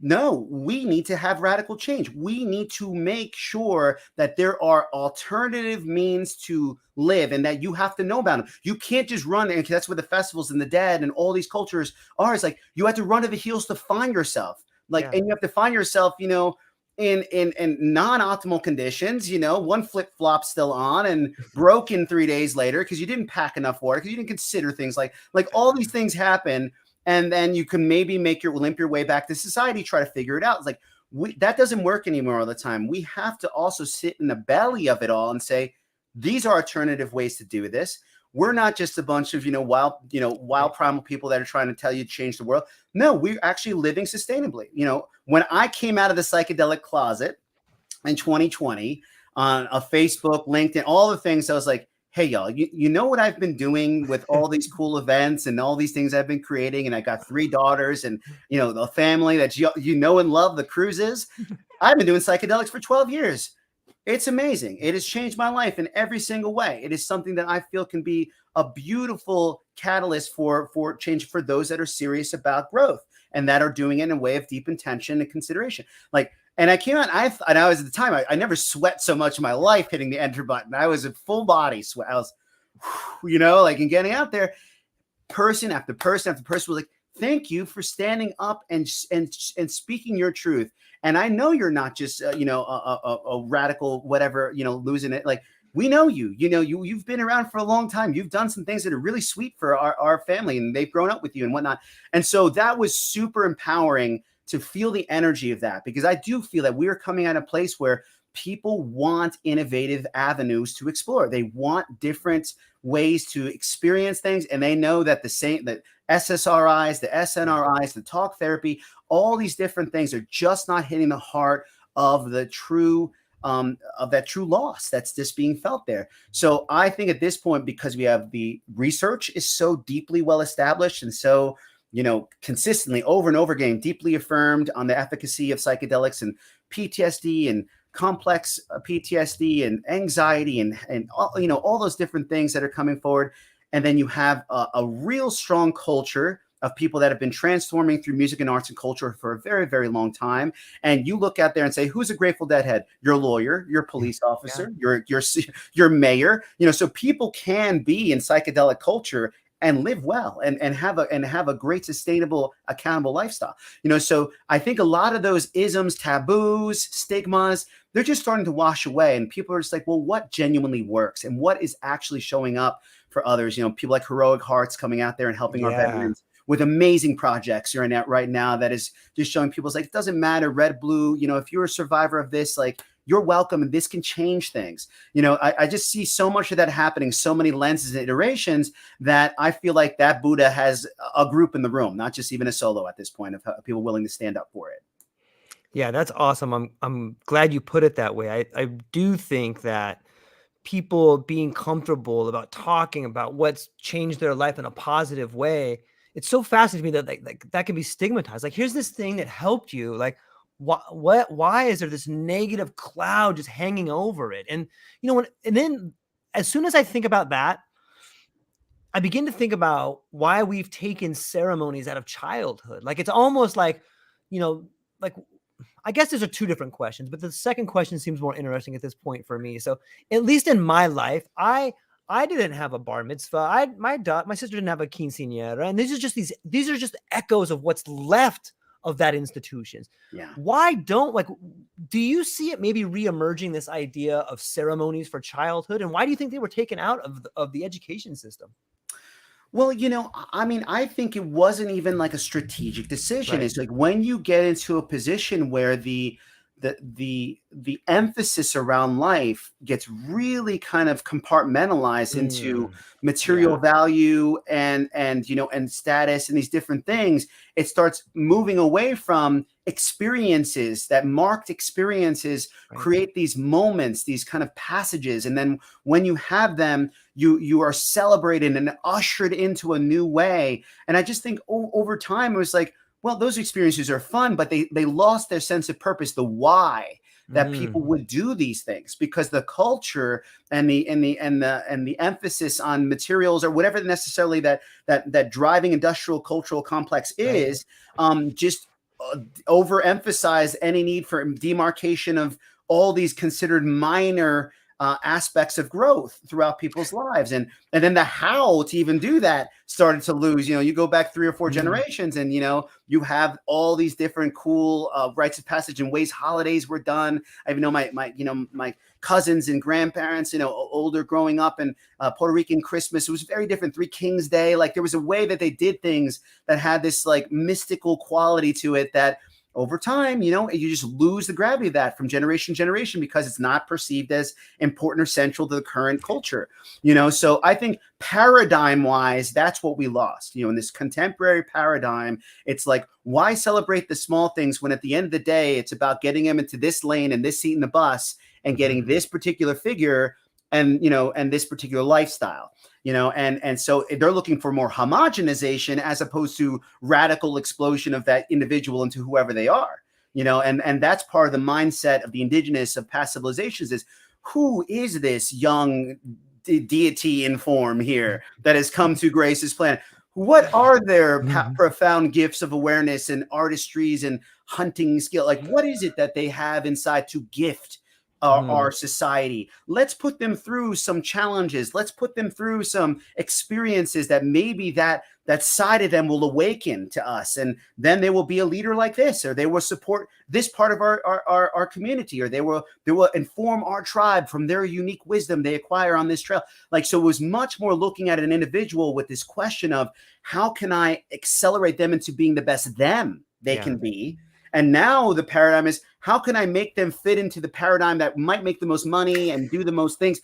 S2: no, we need to have radical change. We need to make sure that there are alternative means to live and that you have to know about them. You can't just run, and that's what the festivals and the dead and all these cultures are. It's like you have to run to the heels to find yourself. Like,
S1: Yeah.
S2: and you have to find yourself, you know, in non-optimal conditions, you know, one flip-flop still on and broken 3 days later because you didn't pack enough water, because you didn't consider things like all these things happen. And then you can maybe limp your way back to society, try to figure it out. It's like that doesn't work anymore all the time. We have to also sit in the belly of it all and say, these are alternative ways to do this. We're not just a bunch of, wild primal people that are trying to tell you to change the world. No, we're actually living sustainably. You know, when I came out of the psychedelic closet in 2020 on a Facebook, LinkedIn, all the things, I was like, hey, y'all, you know what I've been doing with all these cool events and all these things I've been creating? And I got 3 daughters and, you know, the family that you know and love, the Cruzes. I've been doing psychedelics for 12 years. It's amazing. It has changed my life in every single way. It is something that I feel can be a beautiful catalyst for change for those that are serious about growth and that are doing it in a way of deep intention and consideration. Like, and I came out, and I was at the time, I never sweat so much in my life hitting the enter button. I was a full body sweat. I was, you know, like, and getting out there, person after person after person was like, thank you for standing up and speaking your truth. And I know you're not just, a radical, whatever, you know, losing it. Like, we know you, you know, you've been around for a long time. You've done some things that are really sweet for our family, and they've grown up with you and whatnot. And so that was super empowering to feel the energy of that, because I do feel that we're coming at a place where people want innovative avenues to explore. They want different ways to experience things. And they know that that SSRIs, the SNRIs, the talk therapy, all these different things are just not hitting the heart of the true of that true loss that's just being felt there. So I think at this point, because we have the research is so deeply well established and so, you know, consistently over and over again, deeply affirmed on the efficacy of psychedelics and PTSD and complex PTSD and anxiety and you know, all those different things that are coming forward. And then you have a real strong culture of people that have been transforming through music and arts and culture for a very, very long time. And you look out there and say, who's a Grateful Dead head? Your lawyer, your police officer, your mayor, you know, so people can be in psychedelic culture and live well and have a great, sustainable, accountable lifestyle. You know, so I think a lot of those isms, taboos, stigmas, they're just starting to wash away. And people are just like, well, what genuinely works and what is actually showing up for others? You know, people like Heroic Hearts coming out there and helping our veterans with amazing projects right now that is just showing people, it's like, it doesn't matter, red, blue, you know, if you're a survivor of this, like, you're welcome and this can change things. You know, I just see so much of that happening, so many lenses and iterations that I feel like that Buddha has a group in the room, not just even a solo at this point of people willing to stand up for it.
S1: Yeah, that's awesome. I'm glad you put it that way. I do think that people being comfortable about talking about what's changed their life in a positive way, it's so fascinating to me that like that can be stigmatized. Like, here's this thing that helped you. Like, why is there this negative cloud just hanging over it? And you know, and then as soon as I think about that, I begin to think about why we've taken ceremonies out of childhood. Like, it's almost like, like, I guess there's two different questions, but the second question seems more interesting at this point for me. So at least in my life, I didn't have a bar mitzvah. My sister didn't have a quinceañera, and these are just echoes of what's left of that institutions.
S2: Yeah.
S1: Why do you see it maybe reemerging, this idea of ceremonies for childhood, and why do you think they were taken out of the education system?
S2: Well, I mean, I think it wasn't even like a strategic decision.
S1: Right.
S2: It's like when you get into a position where the emphasis around life gets really kind of compartmentalized into material value and status and these different things, it starts moving away from experiences. That marked experiences create these moments, these kind of passages, and then when you have them, you are celebrated and ushered into a new way. And I just think over time it was like, well, those experiences are fun, but they lost their sense of purpose, the why that people would do these things, because the culture and the emphasis on materials or whatever necessarily that driving industrial cultural complex is, just overemphasize any need for demarcation of all these considered minor aspects of growth throughout people's lives. And then the how to even do that started to lose. You go back 3 or 4 generations and, you have all these different cool rites of passage and ways holidays were done. I even know my cousins and grandparents, older growing up, and Puerto Rican Christmas, it was very different. Three Kings Day, like there was a way that they did things that had this like mystical quality to it that over time, you just lose the gravity of that from generation to generation because it's not perceived as important or central to the current culture. So I think paradigm wise, that's what we lost. In this contemporary paradigm, it's like, why celebrate the small things when at the end of the day, it's about getting them into this lane and this seat in the bus and getting this particular figure and this particular lifestyle. And so they're looking for more homogenization as opposed to radical explosion of that individual into whoever they are, and that's part of the mindset of the indigenous of past civilizations is, who is this young deity in form here that has come to grace this planet? What are their profound gifts of awareness and artistries and hunting skill? Like, what is it that they have inside to gift our society? Let's put them through some challenges. Let's put them through some experiences that maybe that side of them will awaken to us. And then they will be a leader like this, or they will support this part of our community, or they will inform our tribe from their unique wisdom they acquire on this trail. Like, so it was much more looking at an individual with this question of, how can I accelerate them into being the best them they can be? And now the paradigm is, how can I make them fit into the paradigm that might make the most money and do the most things,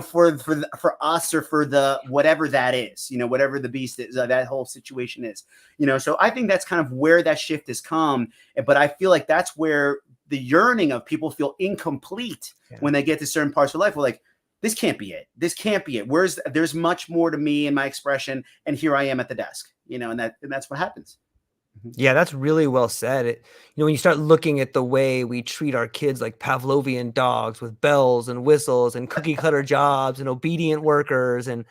S2: for us, or for the whatever that is, whatever the beast is, that whole situation is, So I think that's kind of where that shift has come. But I feel like that's where the yearning of people feel incomplete when they get to certain parts of life. We're like, this can't be it. This can't be it. There's much more to me and my expression, and here I am at the desk, and that's what happens.
S1: Yeah, that's really well said. When you start looking at the way we treat our kids like Pavlovian dogs with bells and whistles and cookie cutter jobs and obedient workers, and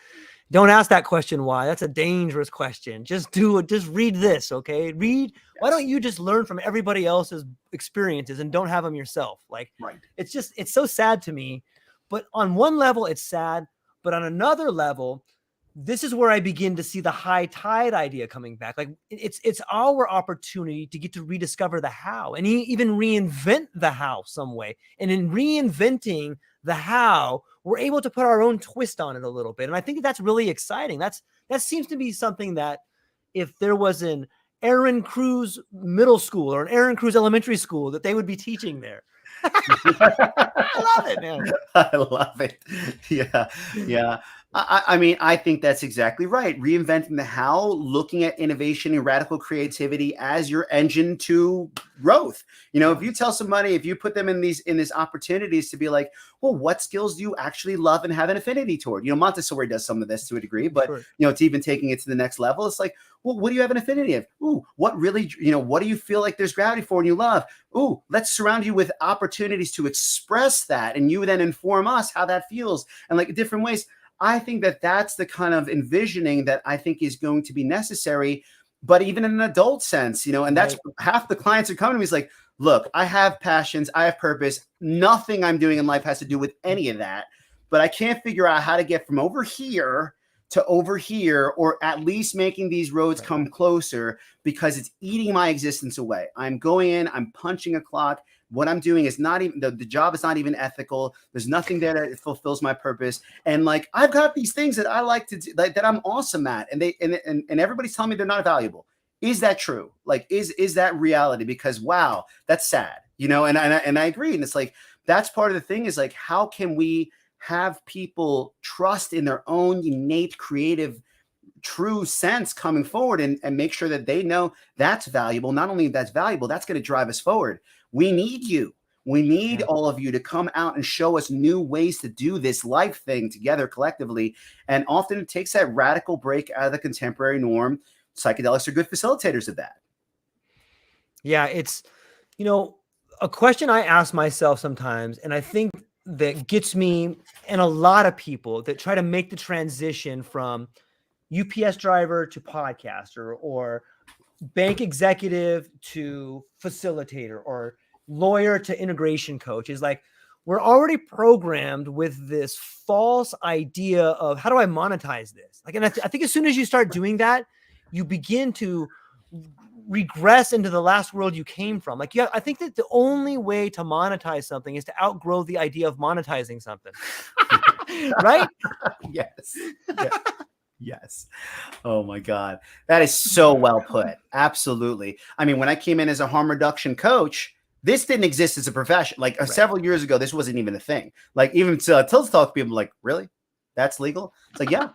S1: don't ask that question why. That's a dangerous question. Just do it. Just read this, okay? Read. Yes. Why don't you just learn from everybody else's experiences and don't have them yourself? Like, it's so sad to me. But on one level, it's sad. But on another level, this is where I begin to see the high tide idea coming back. Like, it's our opportunity to get to rediscover the how, and even reinvent the how some way. And in reinventing the how, we're able to put our own twist on it a little bit. And I think that's really exciting. That seems to be something that, if there was an Ehren Cruz middle school or an Ehren Cruz elementary school, that they would be teaching there. I love it, man.
S2: I love it. Yeah. I mean, I think that's exactly right. Reinventing the how, looking at innovation and radical creativity as your engine to growth. If you tell somebody, if you put them in these opportunities to be like, well, what skills do you actually love and have an affinity toward? Montessori does some of this to a degree, but
S1: Sure.
S2: it's even taking it to the next level. It's like, well, what do you have an affinity of? Ooh, what really, what do you feel like there's gravity for and you love? Ooh, let's surround you with opportunities to express that, and you then inform us how that feels and like different ways. I think that that's the kind of envisioning that I think is going to be necessary, but even in an adult sense, and that's half the clients are coming to me is like, look, I have passions, I have purpose. Nothing I'm doing in life has to do with any of that, but I can't figure out how to get from over here to over here, or at least making these roads come closer, because it's eating my existence away. I'm going in, I'm punching a clock. What I'm doing is not even, the job is not even ethical. There's nothing there that fulfills my purpose. And like, I've got these things that I like to do, that I'm awesome at, and everybody's telling me they're not valuable. Is that true? Like, is that reality? Because wow, that's sad, and I agree. And it's like, that's part of the thing is like, how can we have people trust in their own innate creative true sense coming forward, and make sure that they know that's valuable. Not only that's valuable, that's going to drive us forward. We need you. We need all of you to come out and show us new ways to do this life thing together collectively. And often it takes that radical break out of the contemporary norm. Psychedelics are good facilitators of that.
S1: Yeah, it's, a question I ask myself sometimes, and I think that gets me and a lot of people that try to make the transition from UPS driver to podcaster, or bank executive to facilitator, or lawyer to integration coach, is like, we're already programmed with this false idea of how do I monetize this? Like, and I think as soon as you start doing that, you begin to regress into the last world you came from. Like, I think that the only way to monetize something is to outgrow the idea of monetizing something. Right?
S2: Yes. Yeah. Yes. Oh my God. That is so well put. Absolutely. I mean, when I came in as a harm reduction coach, this didn't exist as a profession. Like several years ago, this wasn't even a thing. Like, even Tills talk people like, really? That's legal? It's like, yeah,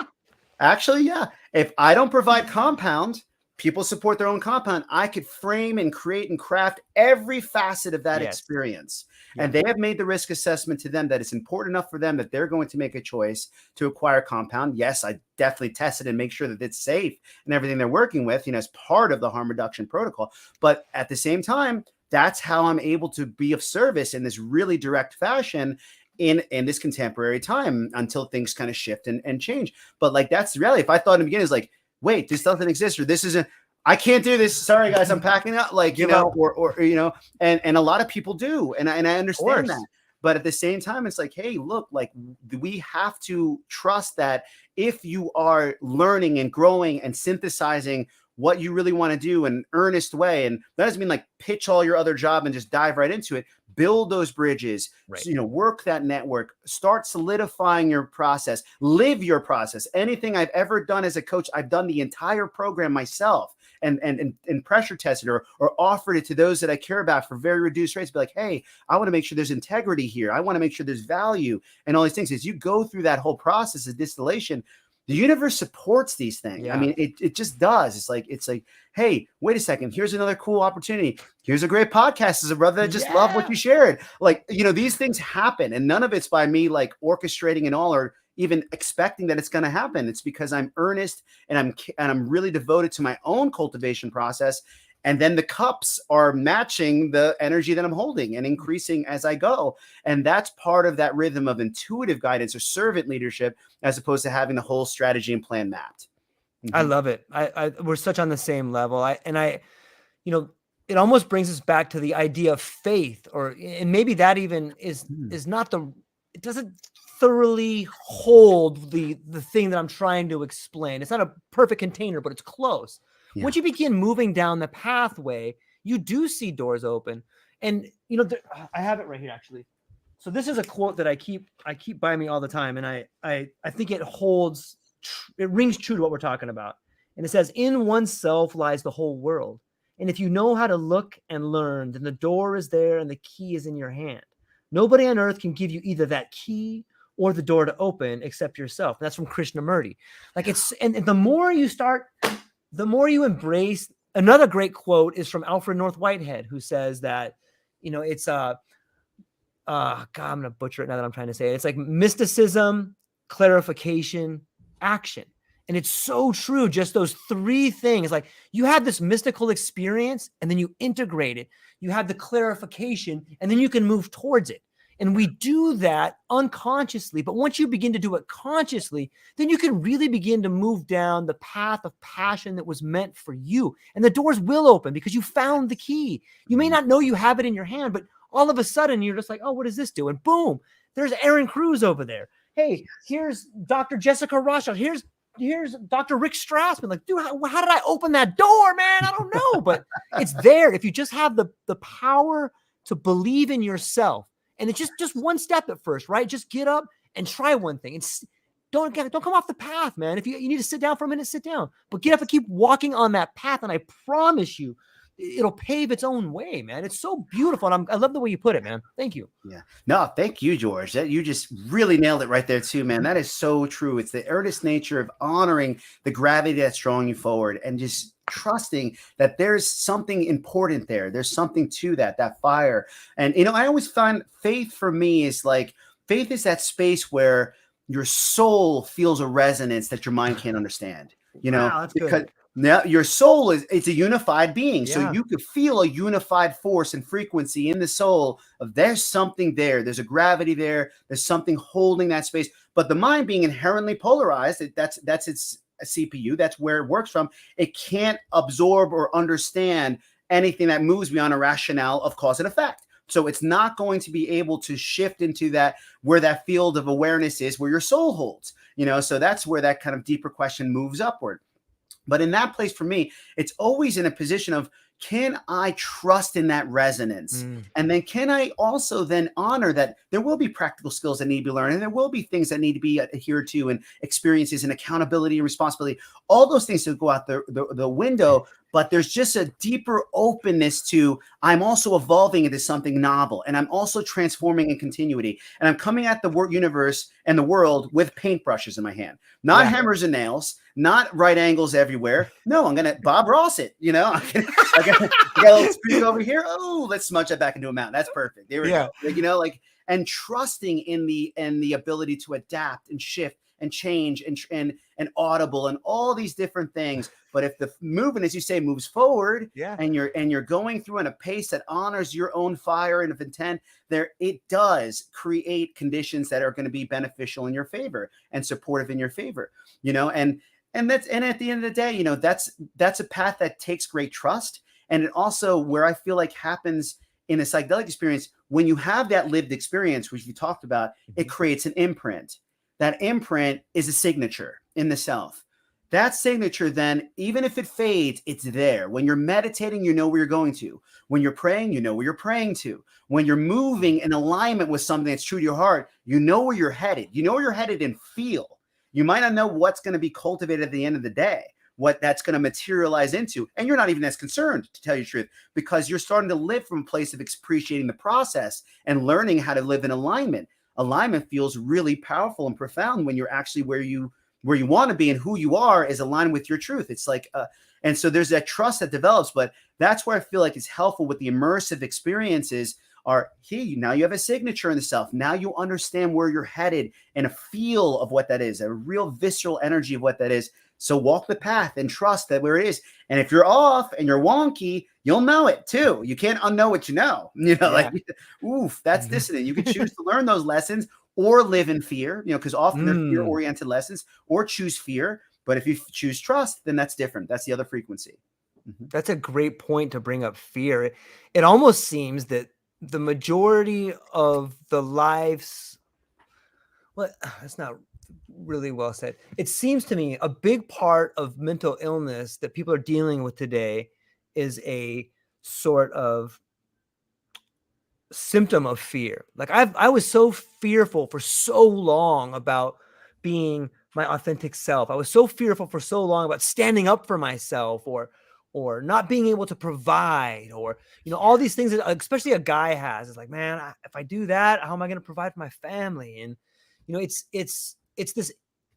S2: actually, yeah. If I don't provide compound, people support their own compound. I could frame and create and craft every facet of that experience. And they have made the risk assessment to them that it's important enough for them that they're going to make a choice to acquire compound. Yes, I definitely test it and make sure that it's safe and everything they're working with, as part of the harm reduction protocol. But at the same time, that's how I'm able to be of service in this really direct fashion in this contemporary time, until things kind of shift and change. But like, that's really, if I thought in the beginning, is like, wait, this doesn't exist, or this isn't, I can't do this. Sorry guys, I'm packing up. Like, or and a lot of people do. And I understand that. But at the same time, it's like, hey, look, like, we have to trust that if you are learning and growing and synthesizing what you really want to do in an earnest way, and that doesn't mean like pitch all your other job and just dive right into it. Build those bridges, work that network, start solidifying your process, live your process. Anything I've ever done as a coach, I've done the entire program myself and pressure tested or offered it to those that I care about for very reduced rates. Be like, hey, I want to make sure there's integrity here. I want to make sure there's value and all these things. As you go through that whole process of distillation, the universe supports these things. I mean, it just does. It's like, hey, wait a second. Here's another cool opportunity. Here's a great podcast as a brother that just love what you shared. Like, these things happen, and none of it's by me like orchestrating and all, or even expecting that it's going to happen. It's because I'm earnest and I'm really devoted to my own cultivation process. And then the cups are matching the energy that I'm holding and increasing as I go. And that's part of that rhythm of intuitive guidance or servant leadership, as opposed to having the whole strategy and plan mapped.
S1: I love it. We're such on the same level. It almost brings us back to the idea of faith, and maybe that even is not it doesn't thoroughly hold the thing that I'm trying to explain. It's not a perfect container, but it's close. Yeah. Once you begin moving down the pathway, you do see doors open. And, I have it right here, actually. So this is a quote that I keep by me all the time. And I think it rings true to what we're talking about. And it says, in oneself lies the whole world. And if you know how to look and learn, then the door is there and the key is in your hand. Nobody on earth can give you either that key or the door to open except yourself. And that's from Krishnamurti. Like and the more you start, the more you embrace. Another great quote is from Alfred North Whitehead, who says that, it's God, I'm going to butcher it now that I'm trying to say it. It's like mysticism, clarification, action. And it's so true. Just those three things. Like, you have this mystical experience and then you integrate it. You have the clarification and then you can move towards it. And we do that unconsciously. But once you begin to do it consciously, then you can really begin to move down the path of passion that was meant for you. And the doors will open because you found the key. You may not know you have it in your hand, but all of a sudden you're just like, oh, what does this do? And boom, there's Ehren Cruz over there. Hey, here's Dr. Jessica Rothschild. Here's Dr. Rick Strassman. Like, dude, how did I open that door, man? I don't know, but it's there. If you just have the power to believe in yourself, and it's just one step at first, right? Just get up and try one thing. And don't come off the path, man. If you need to sit down for a minute, sit down. But get up and keep walking on that path, and I promise you, it'll pave its own way, man. It's so beautiful. And I love the way you put it, man. Thank you.
S2: Yeah. No, thank you, George. You just really nailed it right there too, man. That is so true. It's the earnest nature of honoring the gravity that's drawing you forward and just trusting that there's something important there. There's something to that fire. And, I always find faith for me is like, faith is that space where your soul feels a resonance that your mind can't understand,
S1: Wow, that's
S2: because
S1: good.
S2: now your soul it's a unified being.
S1: Yeah.
S2: So you could feel a unified force and frequency in the soul of there's something there. There's a gravity there. There's something holding that space. But the mind being inherently polarized, that's its CPU. That's where it works from. It can't absorb or understand anything that moves beyond a rationale of cause and effect. So it's not going to be able to shift into that, where that field of awareness is, where your soul holds, so that's where that kind of deeper question moves upward. But in that place for me, it's always in a position of, can I trust in that resonance? And then can I also then honor that there will be practical skills that need to be learned, and there will be things that need to be adhered to, and experiences and accountability and responsibility, all those things to go out the window. But there's just a deeper openness to, I'm also evolving into something novel, and I'm also transforming in continuity. And I'm coming at the universe and the world with paintbrushes in my hand, not hammers and nails, not right angles everywhere. No, I'm going to Bob Ross it, I got a little streak over here. Oh, let's smudge that back into a mountain. That's perfect. There we go. And trusting in the ability to adapt and shift and change and audible and all these different things. But if the movement, as you say, moves forward, and you're going through in a pace that honors your own fire and of intent, it does create conditions that are going to be beneficial in your favor and supportive in your favor. And at the end of the day, that's a path that takes great trust. And it also, where I feel like happens in a psychedelic experience, when you have that lived experience, which you talked about, it creates an imprint. That imprint is a signature in the self. That signature, then, even if it fades, it's there. When you're meditating, you know where you're going to. When you're praying, you know where you're praying to. When you're moving in alignment with something that's true to your heart, you know where you're headed. You know where you're headed and feel. You might not know what's going to be cultivated at the end of the day, what that's going to materialize into. And you're not even as concerned, to tell you the truth, because you're starting to live from a place of appreciating the process and learning how to live in alignment. Alignment feels really powerful and profound when you're actually where you want to be, and who you are is aligned with your truth. It's like, and so there's that trust that develops. But that's where I feel like it's helpful with the immersive experiences. Now you have a signature in the self. Now you understand where you're headed and a feel of what that is, a real visceral energy of what that is. So walk the path and trust that where it is. And if you're off and you're wonky, you'll know it too. You can't unknow what you know. Like, oof, that's dissonant. You can choose to learn those lessons or live in fear, because often they're fear-oriented lessons, or choose fear. But if you choose trust, then that's different. That's the other frequency.
S1: That's a great point to bring up fear. It almost seems that the majority of the lives, well, that's not really well said. It seems to me a big part of mental illness that people are dealing with today is a sort of symptom of fear. Like I was so fearful for so long about being my authentic self. I was so fearful for so long about standing up for myself, or not being able to provide, or all these things that especially a guy has. It's like, man, if I do that, how am I going to provide for my family? And it's this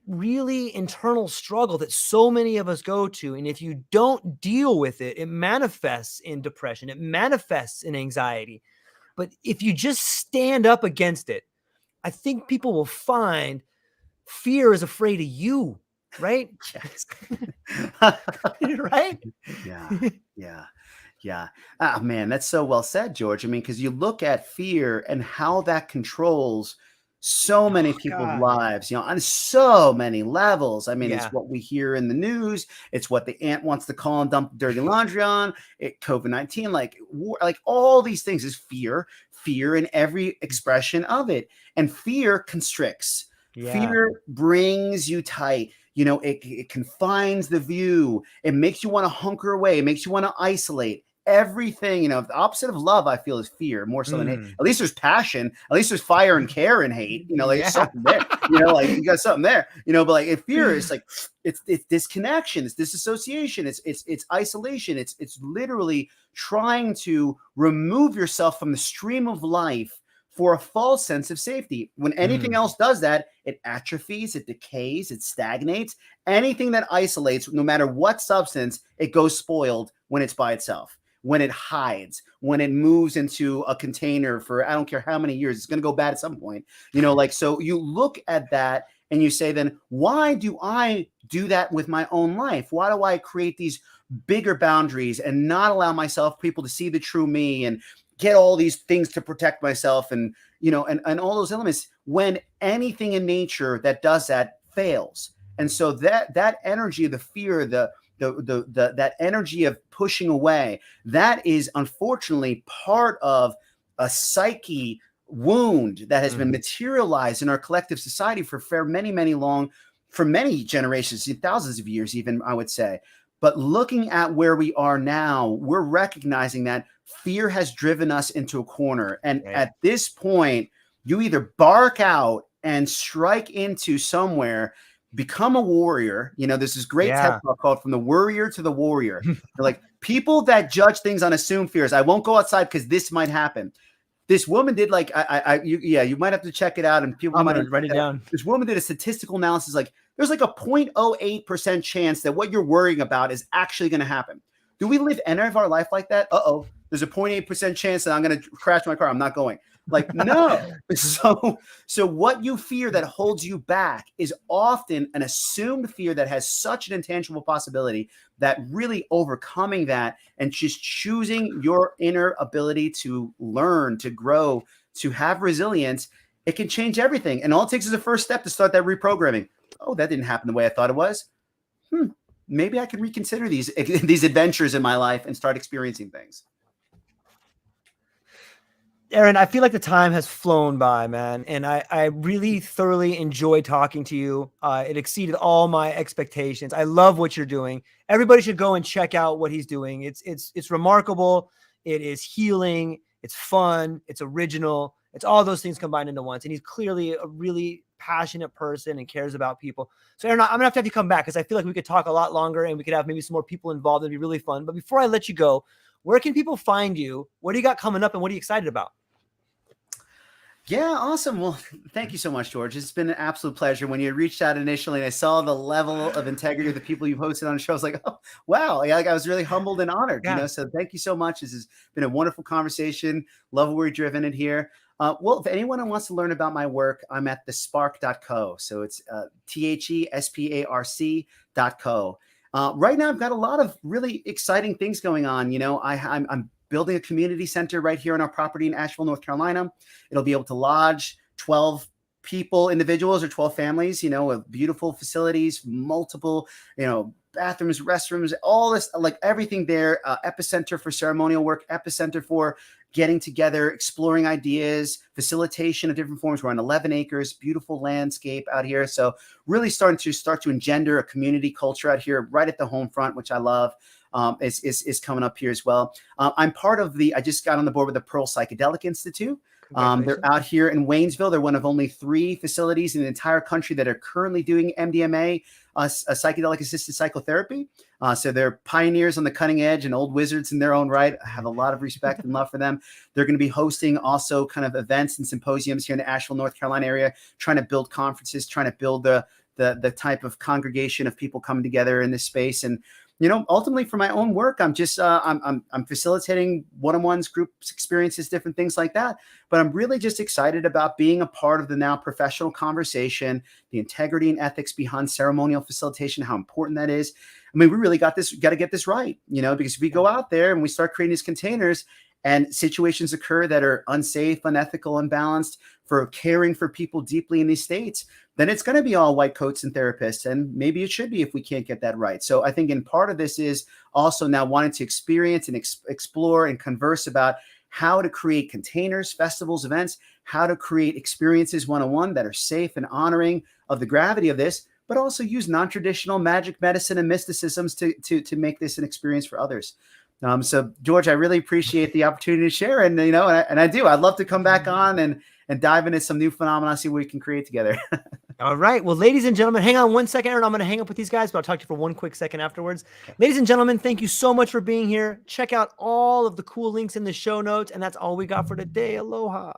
S1: really internal struggle that so many of us go to. And if you don't deal with it, it manifests in depression, it manifests in anxiety. But if you just stand up against it, I think people will find fear is afraid of you, right?
S2: Yes.
S1: Right?
S2: Yeah. Ah, man, that's so well said, George. I mean, because you look at fear and how that controls so many people's
S1: God.
S2: lives, on so many levels. I mean,
S1: Yeah.
S2: it's what we hear in the news. It's what the aunt wants to call and dump dirty laundry on. COVID-19, like war, like all these things is fear in every expression of it. And fear constricts.
S1: Yeah.
S2: Fear brings you tight. It confines the view. It makes you want to hunker away. It makes you want to isolate. Everything, the opposite of love, I feel, is fear more so than hate. At least there's passion. At least there's fire and care and hate. There's something there. Like you got something there. But like in fear, it's like it's disconnection, it's disassociation, it's isolation. It's literally trying to remove yourself from the stream of life for a false sense of safety. When anything else does that, it atrophies, it decays, it stagnates. Anything that isolates, no matter what substance, it goes spoiled when it's by itself. When it hides, when it moves into a container for I don't care how many years, it's going to go bad at some point. So you look at that and you say, then why do I do that with my own life? Why do I create these bigger boundaries and not allow people to see the true me and get all these things to protect myself and all those elements, when anything in nature that does that fails? And so that energy of the fear, that energy of pushing away, that is unfortunately part of a psyche wound that has been materialized in our collective society for many generations, thousands of years even, I would say. But looking at where we are now, we're recognizing that fear has driven us into a corner. And at this point, you either bark out and strike into somewhere, become a warrior. There's this great TED talk called From the Worrier to the Warrior. They're like, people that judge things on assumed fears. I won't go outside because this might happen. This woman did like, you might have to check it out. And people
S1: I'm
S2: might
S1: going to write it down.
S2: This woman did a statistical analysis. Like there's like a 0.08% chance that what you're worrying about is actually going to happen. Do we live any of our life like that? There's a 0.8% chance that I'm going to crash my car. I'm not going. Like, no. So what you fear that holds you back is often an assumed fear that has such an intangible possibility that really overcoming that and just choosing your inner ability to learn, to grow, to have resilience, it can change everything. And all it takes is a first step to start that reprogramming. Oh, that didn't happen the way I thought it was. Maybe I can reconsider these adventures in my life and start experiencing things.
S1: Ehren, I feel like the time has flown by, man. And I really thoroughly enjoyed talking to you. It exceeded all my expectations. I love what you're doing. Everybody should go and check out what he's doing. It's remarkable. It is healing. It's fun. It's original. It's all those things combined into once. And he's clearly a really passionate person and cares about people. So Ehren, I'm gonna have you come back because I feel like we could talk a lot longer and we could have maybe some more people involved. It'd be really fun. But before I let you go, where can people find you? What do you got coming up and what are you excited about?
S2: Yeah, awesome. Well, thank you so much, George. It's been an absolute pleasure. When you reached out initially and I saw the level of integrity of the people you've hosted on the show, I was like, oh, wow. Yeah, I was really humbled and honored, so thank you so much. This has been a wonderful conversation. Love where we're driven it here. Well, if anyone wants to learn about my work, I'm at thesparc.co. So it's THESPARC.co. Right now, I've got a lot of really exciting things going on. I'm building a community center right here on our property in Asheville, North Carolina. It'll be able to lodge 12 individuals or 12 families, with beautiful facilities, multiple, bathrooms, restrooms, all this, like everything there. Epicenter for ceremonial work, epicenter for getting together, exploring ideas, facilitation of different forms. We're on 11 acres, beautiful landscape out here. So really starting to engender a community culture out here right at the home front, which I love. is coming up here as well. I'm part of I just got on the board with the Pearl Psychedelic Institute. They're out here in Waynesville. They're one of only 3 facilities in the entire country that are currently doing MDMA, a psychedelic assisted psychotherapy. So they're pioneers on the cutting edge and old wizards in their own right. I have a lot of respect and love for them. They're going to be hosting also kind of events and symposiums here in the Asheville, North Carolina area, trying to build conferences, trying to build the type of congregation of people coming together in this space. And ultimately for my own work, I'm just I'm facilitating one-on-ones, groups, experiences, different things like that. But I'm really just excited about being a part of the now professional conversation, the integrity and ethics behind ceremonial facilitation, how important that is. I mean, we really got to get this right, because if we go out there and we start creating these containers and situations occur that are unsafe, unethical, unbalanced for caring for people deeply in these states, then it's going to be all white coats and therapists. And maybe it should be if we can't get that right. So I think in part of this is also now wanting to experience and explore and converse about how to create containers, festivals, events, how to create experiences one-on-one that are safe and honoring of the gravity of this, but also use non-traditional magic, medicine, and mysticisms to make this an experience for others. So George, I really appreciate the opportunity to share, and I do. I'd love to come back on and dive into some new phenomena, see what we can create together.
S1: All right. Well, ladies and gentlemen, hang on one second, Ehren. I'm going to hang up with these guys, but I'll talk to you for one quick second afterwards. Ladies and gentlemen, thank you so much for being here. Check out all of the cool links in the show notes, and that's all we got for today. Aloha.